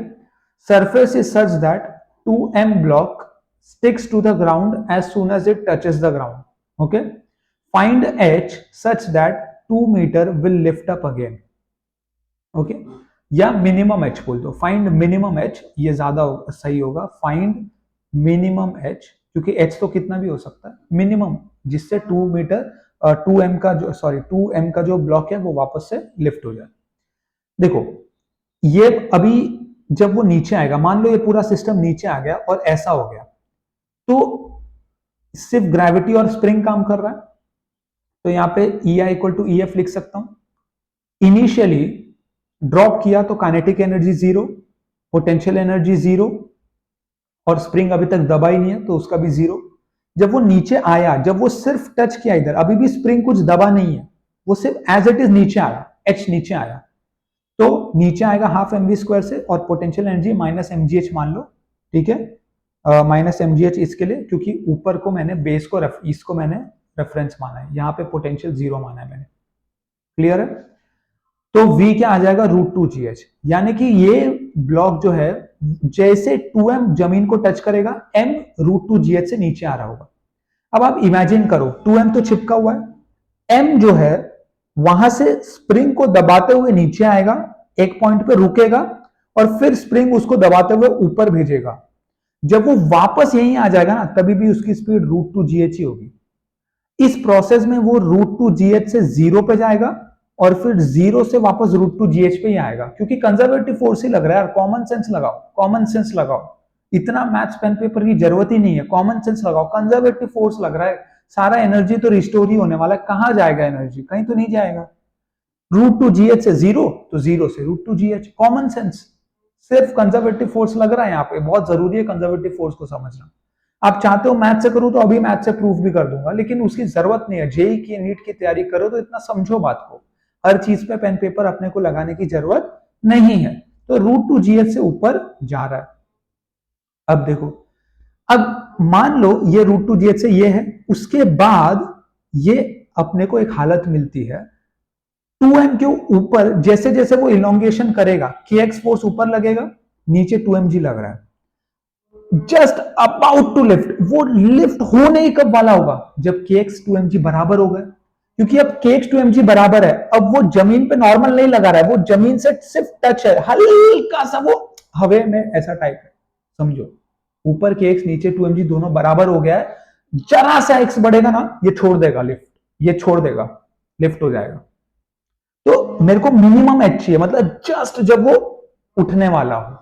surface is such that 2m block sticks to the ground as soon as it touches the ground. Okay, find h such that 2 metre will lift up again. Okay, या मिनिमम एच बोल दो, find minimum h, ये ज्यादा सही होगा, find minimum h, क्योंकि h तो कितना भी हो सकता है, मिनिमम जिससे 2 मीटर 2m का जो, सॉरी 2m का जो ब्लॉक है वो वापस से लिफ्ट हो जाए। देखो ये अभी जब वो नीचे आएगा, मान लो ये पूरा सिस्टम नीचे आ गया और ऐसा हो गया, तो सिर्फ ग्रेविटी और स्प्रिंग काम कर रहा है, तो यहां पे E I equal to EF लिख सकता हूं। इनिशियली ड्रॉप किया तो काइनेटिक एनर्जी 0, पोटेंशियल एनर्जी 0, और स्प्रिंग अभी तक दबा ही नहीं है तो उसका भी 0। जब वो नीचे आया, जब वो सिर्फ टच किया इधर, अभी भी स्प्रिंग कुछ दबा नहीं है, वो सिर्फ एज इट इज नीचे आया, h नीचे आया, तो नीचे आएगा हाफ mv स्क्वायर से, और पोटेंशियल एनर्जी माइनस mgh मान लो। ठीक है, माइनस mgh इसके लिए, क्योंकि ऊपर को मैंने बेस को इसको मैंने रेफरेंस माना है, यहां पे पोटेंशियल 0 माना है मैंने। क्लियर है, तो v क्या आ जाएगा, √2gh, यानी कि ये ब्लॉक जो है जैसे 2m जमीन को टच करेगा, m √2gh से नीचे आ रहा होगा। अब आप इमेजिन करो, 2m तो चिपका हुआ है, m जो है वहां से स्प्रिंग को दबाते हुए नीचे आएगा, एक पॉइंट पे रुकेगा, और फिर स्प्रिंग उसको दबाते हुए ऊपर भेजेगा। जब वो वापस यहीं आ जाएगा ना, तभी भी उसकी स्पीड √2gh ही होगी। इस प्रोसेस में वो √2gh से 0 पे जाएगा, और फिर 0 से वापस √2gh पे ही आएगा, क्योंकि कंजर्वेटिव फोर्स ही लग रहा है यार, कॉमन सेंस लगाओ, कॉमन सेंस लगाओ, इतना मैथ्स पेन पेपर की जरूरत ही नहीं है, कॉमन सेंस लगाओ, कंजर्वेटिव फोर्स लग रहा है, सारा एनर्जी तो रिस्टोर ही होने वाला है, कहां जाएगा एनर्जी, कहीं तो नहीं जाएगा। √2gh से 0, तो 0 से √2gh, कॉमन सेंस, सिर्फ कंजर्वेटिव फोर्स लग रहा है यहाँ पे, बहुत जरूरी है कंजर्वेटिव फोर्स को समझना। आप चाहते हो मैथ से करूं तो अभी मैथ से प्रूफ भी कर दूंगा, लेकिन उसकी जरूरत नहीं है, जेई की नीट की तैयारी करो तो इतना समझो बात को, हर चीज पे पेन पेपर अपने को लगाने की जरूरत नहीं है। तो √2gh से ऊपर जा रहा है। अब देखो, अब मान लो ये √2gh से ये है, उसके बाद ये अपने को एक हालत मिलती है, 2m के ऊपर जैसे जैसे वो इलोंगेशन करेगा, kx फोर्स ऊपर लगेगा, नीचे 2mg लग रहा है, जस्ट अबाउट टू लिफ्ट, वो लिफ्ट होने ही कब वाला होगा, जब kx 2mg बराबर हो गए, क्योंकि अब kx 2mg बराबर है, अब वो जमीन पे नॉर्मल नहीं लगा रहा है, वो जमीन से सिर्फ टच है, हल्का सा वो हवे में ऐसा टाइप है, समझो, ऊपर kx नीचे 2mg दोनों बराबर हो गया है, जरा सा x बढ़ेगा ना, ये छोड़ देगा लिफ्ट, ये छोड़ देगा, लिफ्ट हो जाएगा। तो मेरे को मिनिमम एच चाहिए, मतलब जस्ट जब वो उठने वाला हो,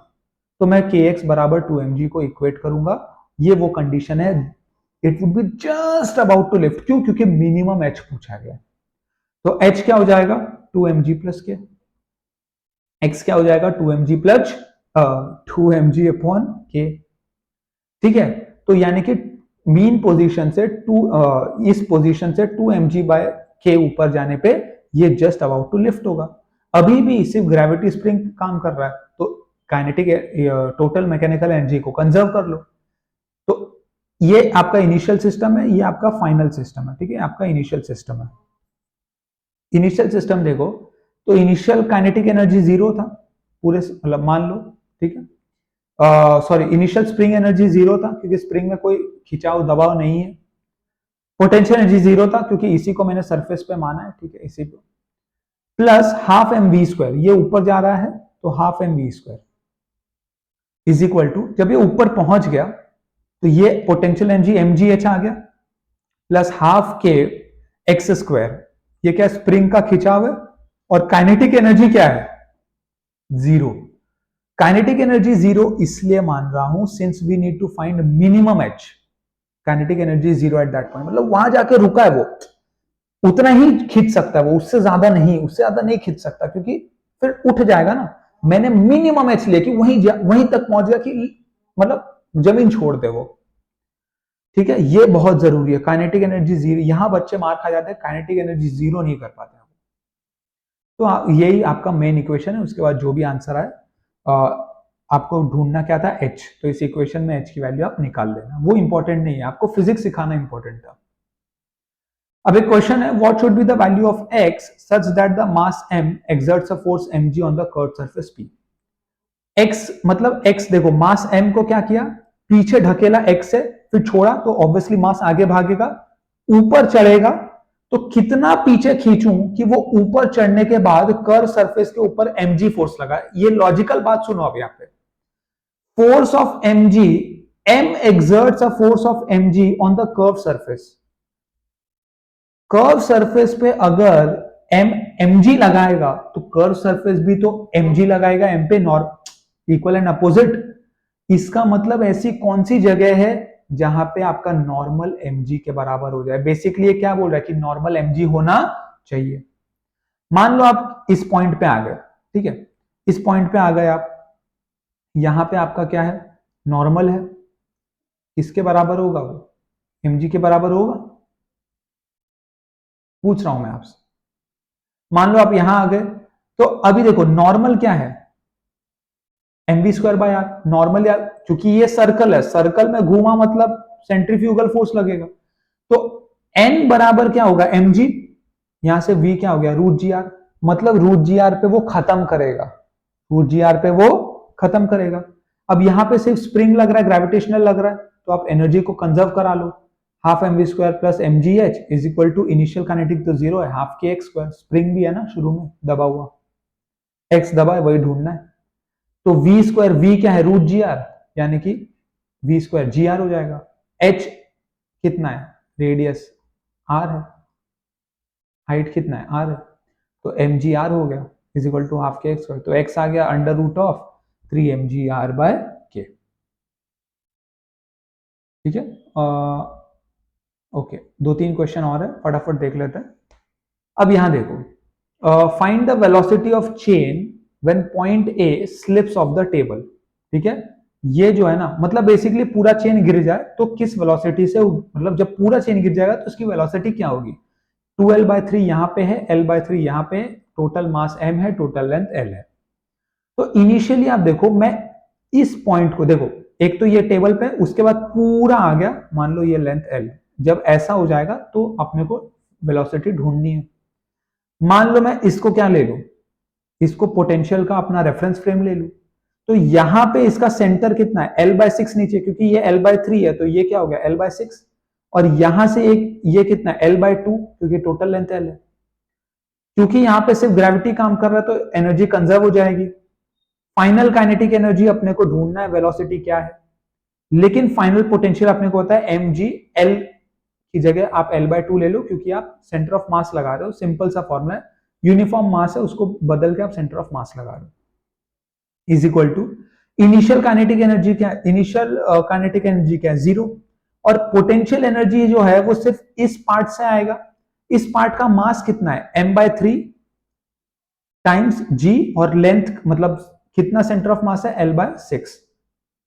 तो मैं kx बराबर 2mg को इक्वेट करूंगा, ये वो कंडीशन है, it would be just about to lift, क्यों, क्योंकि मिनिमम h पूछा गया। तो h क्या हो जाएगा, 2mg प्लस के, x क्या हो जाएगा, 2mg plus 2mg upon k। ठीक है, तो यानी कि मीन पोजीशन से इस पोजीशन से 2mg बाय k ऊपर जाने पे ये जस्ट अबाउट टू लिफ्ट होगा। अभी भी सिर्फ ग्रेविटी स्प्रिंग काम कर रहा है, तो काइनेटिक टोटल मैकेनिकल एनर्जी को कंजर्व कर लो। तो ये आपका इनिशियल सिस्टम है, ये आपका फाइनल सिस्टम है, ठीक है, आपका इनिशियल सिस्टम है। इनिशियल सिस्टम देखो तो इनिशियल काइनेटिक एनर्जी जीरो था पूरे, मतलब मान लो, ठीक है, sorry, initial spring energy zero था क्योंकि स्प्रिंग में कोई खिंचाव दबाव नहीं है। पोटेंशियल एनर्जी जीरो था क्योंकि इसी को मैंने सरफेस पे माना है, ठीक है, इसी को, plus half M we square, ये ऊपर जा रहा है तो half M we square is equal to, जब ये ऊपर पहुंच गया तो ये potential energy M G H आ गया प्लस हाफ के एक्स स्क्वायर, ये क्या स्प्रिंग का खिंचाव है, और काइनेटिक एनर्जी क्या है, जीरो। काइनेटिक एनर्जी जीरो इसलिए मान रहा हूं since we need to find minimum h. Kinetic energy zero at that point, मतलब वहां जाके रुका है वो, उतना ही खींच सकता है वो, उससे ज्यादा नहीं, उससे ज्यादा नहीं खींच सकता क्योंकि फिर उठ जाएगा ना। मैंने मिनिमम एच लिया कि वहीं तक पहुंच गया कि मतलब जमीन छोड़ दे वो, ठीक है। ये बहुत जरूरी है, काइनेटिक एनर्जी जीरो, यहां बच्चे मार खा जाते हैं, काइनेटिक एनर्जी जीरो नहीं कर पाते। तो यही आपका मेन इक्वेशन है, उसके बाद जो भी आंसर आए, आपको ढूंढना क्या था, एच, तो इस इक्वेशन में एच की वैल्यू आप निकाल लेना, वो इंपॉर्टेंट नहीं है, आपको फिजिक्स सिखाना इंपॉर्टेंट था। अब एक क्वेश्चन है, what should be the value of x such that the mass m exerts a force mg on the curved surface p। x मतलब x, देखो मास m को क्या किया, पीछे ढकेला x से, फिर छोड़ा तो ऑब्वियसली मास आगे भागेगा, ऊपर चढ़ेगा, तो कितना पीछे खींचूं कि वो ऊपर चढ़ने के बाद कर्व सरफेस के ऊपर mg फोर्स लगा। ये लॉजिकल बात सुनो अब यहाँ पे, force of mg, m exerts a force of mg on the curved surface। Curve surface पे अगर mg लगाएगा तो कर्व सरफेस भी तो mg लगाएगा, m पे नॉर्म इक्वल एंड अपोजिट। इसका मतलब ऐसी कौन सी जगह है जहां पे आपका नॉर्मल mg के बराबर हो जाए। बेसिकली ये क्या बोल रहा है कि नॉर्मल mg होना चाहिए। मान लो आप इस पॉइंट पे आ गए, ठीक है, इस पॉइंट पे आ गए आप, यहां पे आपका क्या है, नॉर्मल है, किसके बराबर होगा वो, mg के बराबर होगा, पूछ रहा हूं मैं आपसे। मान लो आप यहां आ गए, तो अभी देखो नॉर्मल क्या है, m we square by r, normal यार, क्योंकि ये सर्कल है, सर्कल में घूमा मतलब सेंट्रीफ्यूगल फोर्स लगेगा, तो एन बराबर क्या होगा, एम जी, यहां से वी क्या हो गया, रूट जी आर, मतलब रूट जी आर पे वो खत्म करेगा, रूट जी आर पे वो खत्म करेगा। अब यहां पे सिर्फ स्प्रिंग लग रहा है, ग्रेविटेशनल लग रहा है, तो आप एनर्जी को कंजर्व करा लो, half M we square plus M G H is equal to, initial kinetic तो जीरो है, हाफ के एक्स स्क्वायर, स्प्रिंग भी है ना शुरू में दबा हुआ, एक्स दबा है वही ढूंढना है, तो वी स्क्वायर, वी क्या है, रूट जी आर, यानी कि वी स्क्वायर जी आर हो जाएगा। एच कितना है, रेडियस आर है, हाइट कितना है, आर है, तो एम जी आर हो गया इज इक्वल टू हाफ के एक्स स्क्वायर, तो एक्स आ गया under root of 3 m g r by k, ठीक है। ओके, दो तीन क्वेश्चन और है, फटाफट देख लेते हैं। अब यहां देखो, find the velocity of chain when point A slips of the table, ठीक है। ये जो है ना, मतलब बेसिकली पूरा चेन गिर जाए तो किस वेलोसिटी से, मतलब जब पूरा चेन गिर जाएगा तो उसकी वेलोसिटी क्या होगी, 2l/3 यहां पे है, l/3 यहां पे, टोटल मास m है, टोटल लेंथ l है। तो इनिशियली आप देखो, मैं इस पॉइंट को देखो, एक तो ये टेबल पे, उसके बाद पूरा आ गया, मान लो ये लेंथ l, जब ऐसा हो जाएगा तो अपने को वेलोसिटी ढूंढनी है। मान लो मैं इसको क्या ले लूं, इसको पोटेंशियल का अपना रेफरेंस फ्रेम ले लूं, तो यहां पे इसका सेंटर कितना है, l/6 नीचे, क्योंकि ये l/3 है तो ये क्या हो गया, l/6, और यहां से एक ये कितना है, l/2, क्योंकि टोटल लेंथ l है। क्योंकि यहां पे सिर्फ ग्रेविटी काम कर रहा है तो एनर्जी कंजर्व हो जाएगी। फाइनल काइनेटिक एनर्जी अपने को ढूंढना है, वेलोसिटी क्या है, लेकिन फाइनल पोटेंशियल अपने को होता है एम जी, एल की जगह आप l/2 ले लो, क्योंकि आप सेंटर ऑफ मास लगा रहे हो, सिंपल सा फॉर्मूला है, यूनिफॉर्म मास है उसको बदल के आप सेंटर ऑफ मास लगा रहे हो, is equal to initial kinetic energy क्या है, इनिशियल काइनेटिक एनर्जी क्या है, जीरो, और पोटेंशियल एनर्जी जो है वो सिर्फ इस पार्ट से आएगा, इस पार्ट का मास कितना है, m/3 टाइम्स g, और लेंथ मतलब कितना सेंटर ऑफ मास है, l/6,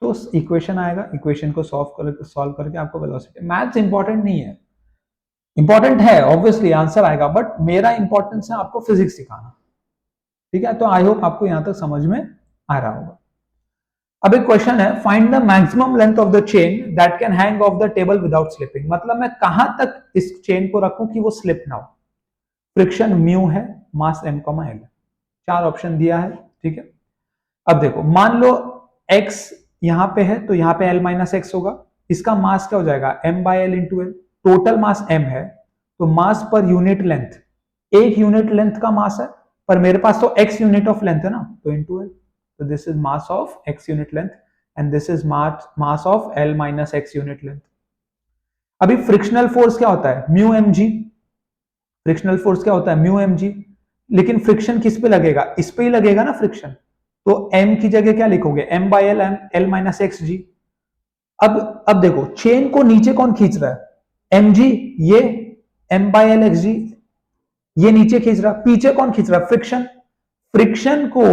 तो इक्वेशन आएगा, इक्वेशन को सॉल्व करके आपको वेलोसिटी, मैथ्स इंपॉर्टेंट नहीं है, इंपॉर्टेंट है ऑब्वियसली, आंसर आएगा, बट मेरा इंपॉर्टेंस है आपको फिजिक्स सिखाना। ठीक है, तो आई होप आपको यहां तक समझ में आ रहा होगा। अब एक क्वेश्चन है, find the maximum length of the chain that can hang off the table without slipping. मतलब मैं कहां तक इस चेन को रखूं कि वो स्लिप ना हो। फ्रिक्शन म्यू है, मास m, एल, चार ऑप्शन दिया है। ठीक है, अब देखो मान लो x यहां पे है तो यहां पे l माइनस एक्स होगा, इसका मास क्या हो जाएगा m by L into L. Total mass m है तो मास पर यूनिट लेंथ, एक यूनिट लेंथ का मास है, पर मेरे पास तो x यूनिट ऑफ लेंथ है ना, तो इंटू एल। तो this is mass of x unit length and this is mass of l minus x unit length. अभी फ्रिक्शनल फोर्स क्या होता है, mu m g. Frictional force क्या होता है, म्यू एम जी। लेकिन फ्रिक्शन किस पे लगेगा, इस पे ही लगेगा ना फ्रिक्शन, तो m की जगह क्या लिखोगे, m by L, L minus X G. अब देखो चेन को नीचे कौन खींच रहा है, mg, ये m बाय एल एक्स जी, ये नीचे खींच रहा, पीछे कौन खींच रहा है, फ्रिक्शन। फ्रिक्शन को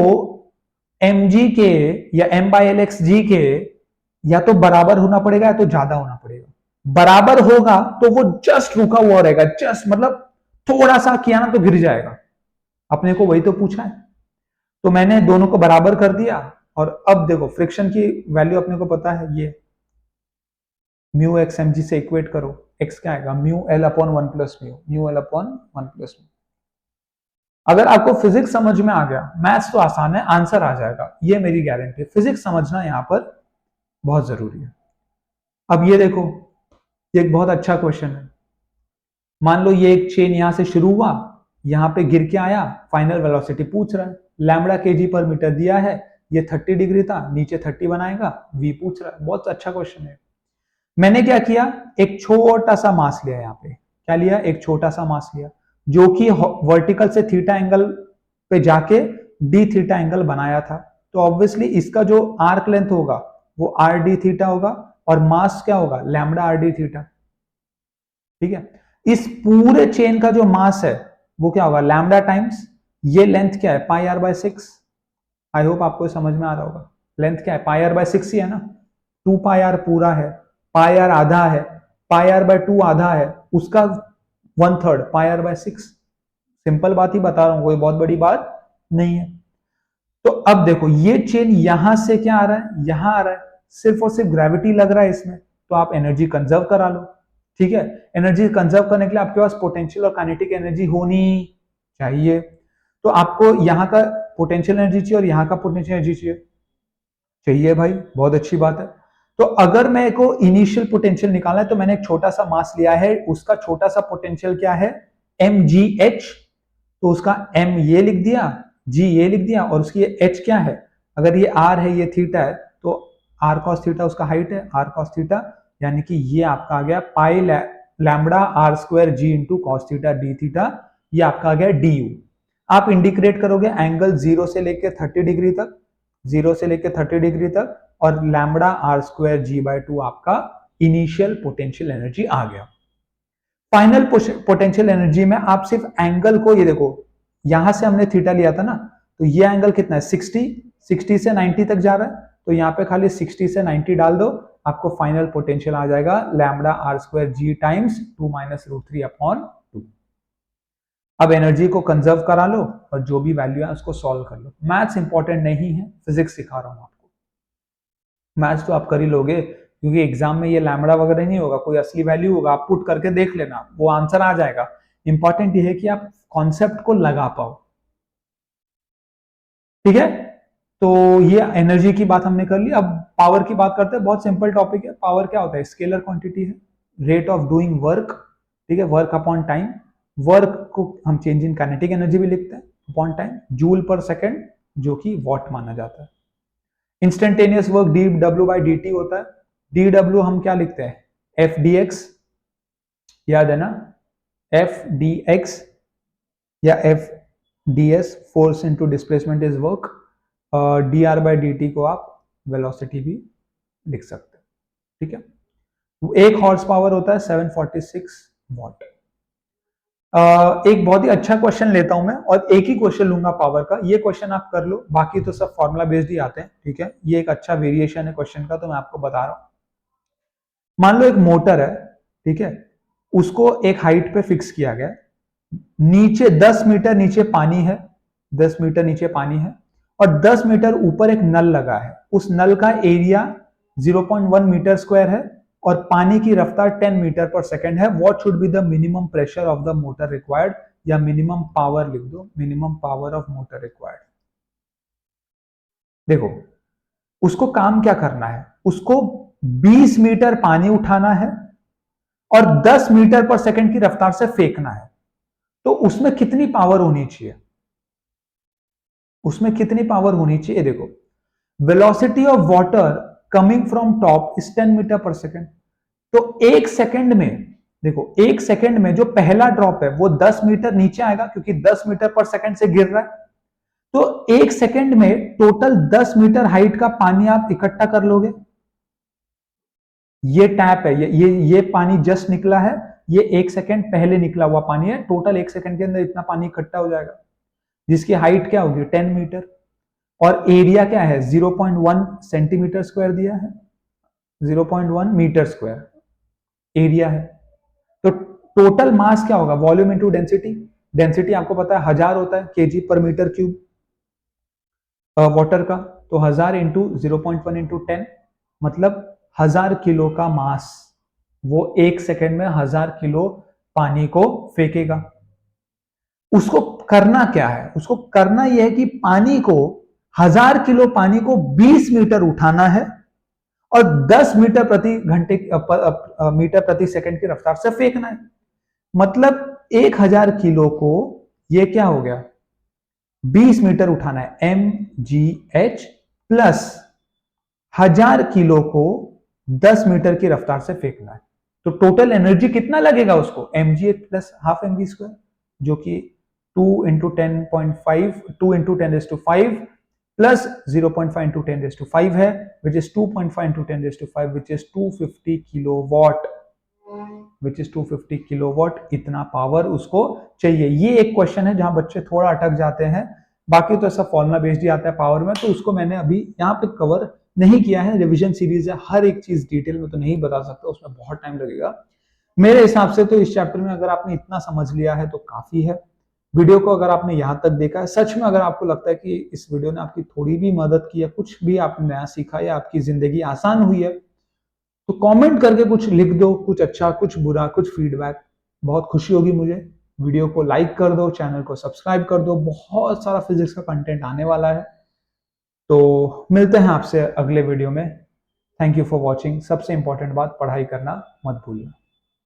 mg के या m बाय एल एक्स जी के या तो बराबर होना पड़ेगा या तो ज्यादा होना पड़ेगा। बराबर होगा तो वो जस्ट रुका हुआ रहेगा, जस्ट मतलब थोड़ा सा किया ना तो गिर जाएगा। अपने को वही तो पूछा है, तो मैंने दोनों को बराबर कर दिया। और अब देखो फ्रिक्शन की वैल्यू अपने को पता है, ये म्यू एक्स एम जी से इक्वेट करो, एक्स क्या आएगा, mu L upon one plus mu, mu L upon one plus mu. अगर आपको फिजिक्स समझ में आ गया, मैथ्स तो आसान है, आंसर आ जाएगा, ये मेरी गारंटी है। फिजिक्स समझना यहां पर बहुत जरूरी है। अब ये देखो, ये एक बहुत अच्छा क्वेश्चन है। मान लो ये एक चेन यहां से शुरू हुआ, यहां पे गिर के आया, फाइनल वेलोसिटी पूछ रहा है, लैम्बडा केजी पर मीटर दिया है, ये 30 डिग्री था, नीचे 30 बनाएगा, वी पूछ रहा है। बहुत अच्छा क्वेश्चन है। मैंने क्या किया, एक छोटा सा मास लिया, यहाँ पे क्या लिया, एक छोटा सा मास लिया जो कि वर्टिकल से थीटा एंगल पे जाके डी थीटा एंगल बनाया था। तो ऑब्वियसली इसका जो आर्क लेंथ होगा वो आर डी थीटा होगा, और मास क्या होगा, लैम्बडा आर डी थीटा। ठीक है, इस पूरे चेन का जो मास है वो क्या होगा, लैम्बडा टाइम्स ये लेंथ क्या है, pi R by six. I hope आपको समझ में आ रहा होगा, लेंथ क्या है, पाई आर बाय सिक्स ही है ना। 2 पाई आर पूरा है, पाई आर आधा है, पाई आर बाय 2 आधा है, उसका 1/3 पाई आर बाय 6। सिंपल बात ही बता रहा हूं, कोई बहुत बड़ी बात नहीं है। तो अब देखो ये चेन यहां से क्या आ रहा है, यहां आ रहा है, सिर्फ और सिर्फ ग्रेविटी लग रहा है इसमें, तो आप एनर्जी कंजर्व करा लो। ठीक है, एनर्जी कंजर्व करने के लिए आपके पास पोटेंशियल और काइनेटिक एनर्जी होनी चाहिए। तो आपको यहाँ का पोटेंशियल एनर्जी चाहिए और यहाँ का पोटेंशियल एनर्जी चाहिए भाई, बहुत अच्छी बात है। तो अगर मेरे को इनिशियल पोटेंशियल निकालना है तो मैंने एक छोटा सा मास लिया है, उसका छोटा सा पोटेंशियल क्या है, mgh। तो उसका m ये लिख दिया, g ये लिख दिया, और उसकी ये h क्या है, अगर ये r है, ये थीटा है, तो r cos थीटा उसका हाइट है, r cos थीटा, यानी कि ये आपका आ गया pi lambda r square g into cos theta D theta, ये आपका आ गया du। आप इंडिकेट करोगे एंगल 0 से लेकर 30 डिग्री तक, 0 से लेकर 30 डिग्री तक, और lambda r square g by 2 आपका इनिशियल पोटेंशियल एनर्जी आ गया। फाइनल पोटेंशियल एनर्जी में आप सिर्फ एंगल को, ये देखो यहां से हमने थीटा लिया था ना, तो ये एंगल कितना है 60, 60 से 90 तक जा रहा है, तो यहाँ पे खाली 60 से 90 डाल दो, आपको फाइनल पोटेंशियल आ जाएगा lambda r square g times 2 minus root 3 upon 2। अब एनर्जी को कंजर्व करा लो और जो भी वैल्यू है उसको सॉल्व कर लो। मैथ्स इंपॉर्टेंट नहीं है, फिजिक्स सिखा रहा हूं आपको। मैथ्स तो आप कर ही लोगे, क्योंकि एग्जाम में ये लैम्बडा वगैरह नहीं होगा, कोई असली वैल्यू होगा, आप पुट करके देख लेना, वो आंसर आ जाएगा। इंपॉर्टेंट ये है कि आप कॉन्सेप्ट को लगा पाओ। ठीक है, तो ये एनर्जी की बात हमने कर ली। अब पावर की बात करते हैं, बहुत सिंपल टॉपिक है। पावर क्या होता है, स्केलर क्वांटिटी है, रेट ऑफ डूइंग वर्क। ठीक है, वर्क अपॉन टाइम, वर्क को हम चेंज इन काइनेटिक एनर्जी भी लिखते हैं अपॉन टाइम, जूल पर सेकेंड, जो कि वॉट माना जाता है। Instantaneous work D W by D T होता है, डी डब्ल्यू हम क्या लिखते हैं, एफ डी एक्स, याद है ना, एफ डी एक्स या F D S, force into displacement is work. D R by D T को आप वेलोसिटी भी लिख सकते हैं। ठीक है, एक हॉर्स पावर होता है 746 वॉट। एक बहुत ही अच्छा क्वेश्चन लेता हूं मैं, और एक ही क्वेश्चन लूंगा पावर का, ये क्वेश्चन आप कर लो, बाकी तो सब फॉर्मूला बेस्ड ही आते हैं। ठीक है, ये एक अच्छा वेरिएशन है क्वेश्चन का, तो मैं आपको बता रहा हूं। मान लो एक मोटर है, ठीक है, उसको एक हाइट पे फिक्स किया गया, नीचे 10 मीटर नीचे पानी है, 10 मीटर नीचे पानी है और 10 मीटर ऊपर एक नल लगा है, उस नल का एरिया 0.1 मीटर स्क्वायर है और पानी की रफ्तार 10 मीटर पर सेकेंड है। What should be the minimum pressure of the motor required, या मिनिमम पावर लिख दो, minimum power of motor required. देखो उसको काम क्या करना है, उसको 20 मीटर पानी उठाना है और 10 मीटर पर सेकंड की रफ्तार से फेंकना है। तो उसमें कितनी पावर होनी चाहिए, उसमें कितनी पावर होनी चाहिए? देखो velocity of water coming from top is 10 metre per second. तो एक सेकंड में, देखो एक सेकंड में जो पहला ड्रॉप है वो 10 मीटर नीचे आएगा क्योंकि 10 मीटर पर सेकंड से गिर रहा है। तो एक सेकंड में टोटल 10 मीटर हाइट का पानी आप इकट्ठा कर लोगे। ये टैप है, ये पानी जस्ट निकला है, ये एक सेकंड पहले निकला हुआ पानी है। टोटल एक सेकंड के अंदर इतना पानी इकट्ठा हो जाएगा, जिसकी हाइट क्या होगी 10 मीटर और एरिया क्या है 0.1 सेंटीमीटर स्क्वायर दिया है, 0.1 मीटर स्क्वायर एरिया है। तो टोटल मास क्या होगा, वॉल्यूम इंटू डेंसिटी। डेंसिटी आपको पता है 1000 होता है केजी पर मीटर क्यूब वाटर का, तो 1000 इंटू 0.1 इंटू 10 मतलब 1000 किलो का मास, वो एक सेकंड में 1000 किलो पानी को फेंकेगा। उसको करना क्या है, उसको करना यह है कि पानी को 1000 किलो पानी को 20 मीटर उठाना है और 10 मीटर प्रति घंटे मीटर प्रति सेकंड की रफ्तार से फेंकना है। मतलब 1000 किलो को ये क्या हो गया 20 मीटर उठाना है, mgh प्लस 1000 किलो को 10 मीटर की रफ्तार से फेंकना है। तो टोटल एनर्जी कितना लगेगा उसको, mgh plus half mv square, जो कि 2 इंटू 10.5 2 इंटू 10⁵ प्लस 0.5 इंटू 10⁵ है, which is 2.5 into 10⁵, which is 250 kilowatt, which is 250 kilowatt. इतना पावर उसको चाहिए। ये एक क्वेश्चन है जहां बच्चे थोड़ा अटक जाते हैं, बाकी तो ऐसा फॉर्मुला बेस्ड ही आता है पावर में, तो उसको मैंने अभी यहाँ पे कवर नहीं किया है। रिवीजन सीरीज है, हर एक चीज डिटेल में तो नहीं बता सकता, उसमें बहुत टाइम लगेगा। मेरे हिसाब से तो इस चैप्टर में अगर आपने इतना समझ लिया है तो काफी है। वीडियो को अगर आपने यहां तक देखा है, सच में अगर आपको लगता है कि इस वीडियो ने आपकी थोड़ी भी मदद की है, कुछ भी आपने नया सीखा या आपकी जिंदगी आसान हुई है, तो कमेंट करके कुछ लिख दो, कुछ अच्छा कुछ बुरा कुछ फीडबैक, बहुत खुशी होगी मुझे। वीडियो को लाइक कर दो, चैनल को सब्सक्राइब कर दो, बहुत सारा फिजिक्स का कंटेंट आने वाला है। तो मिलते हैं आपसे अगले वीडियो में। Thank you for watching. सबसे इंपॉर्टेंट बात, पढ़ाई करना मत भूलना।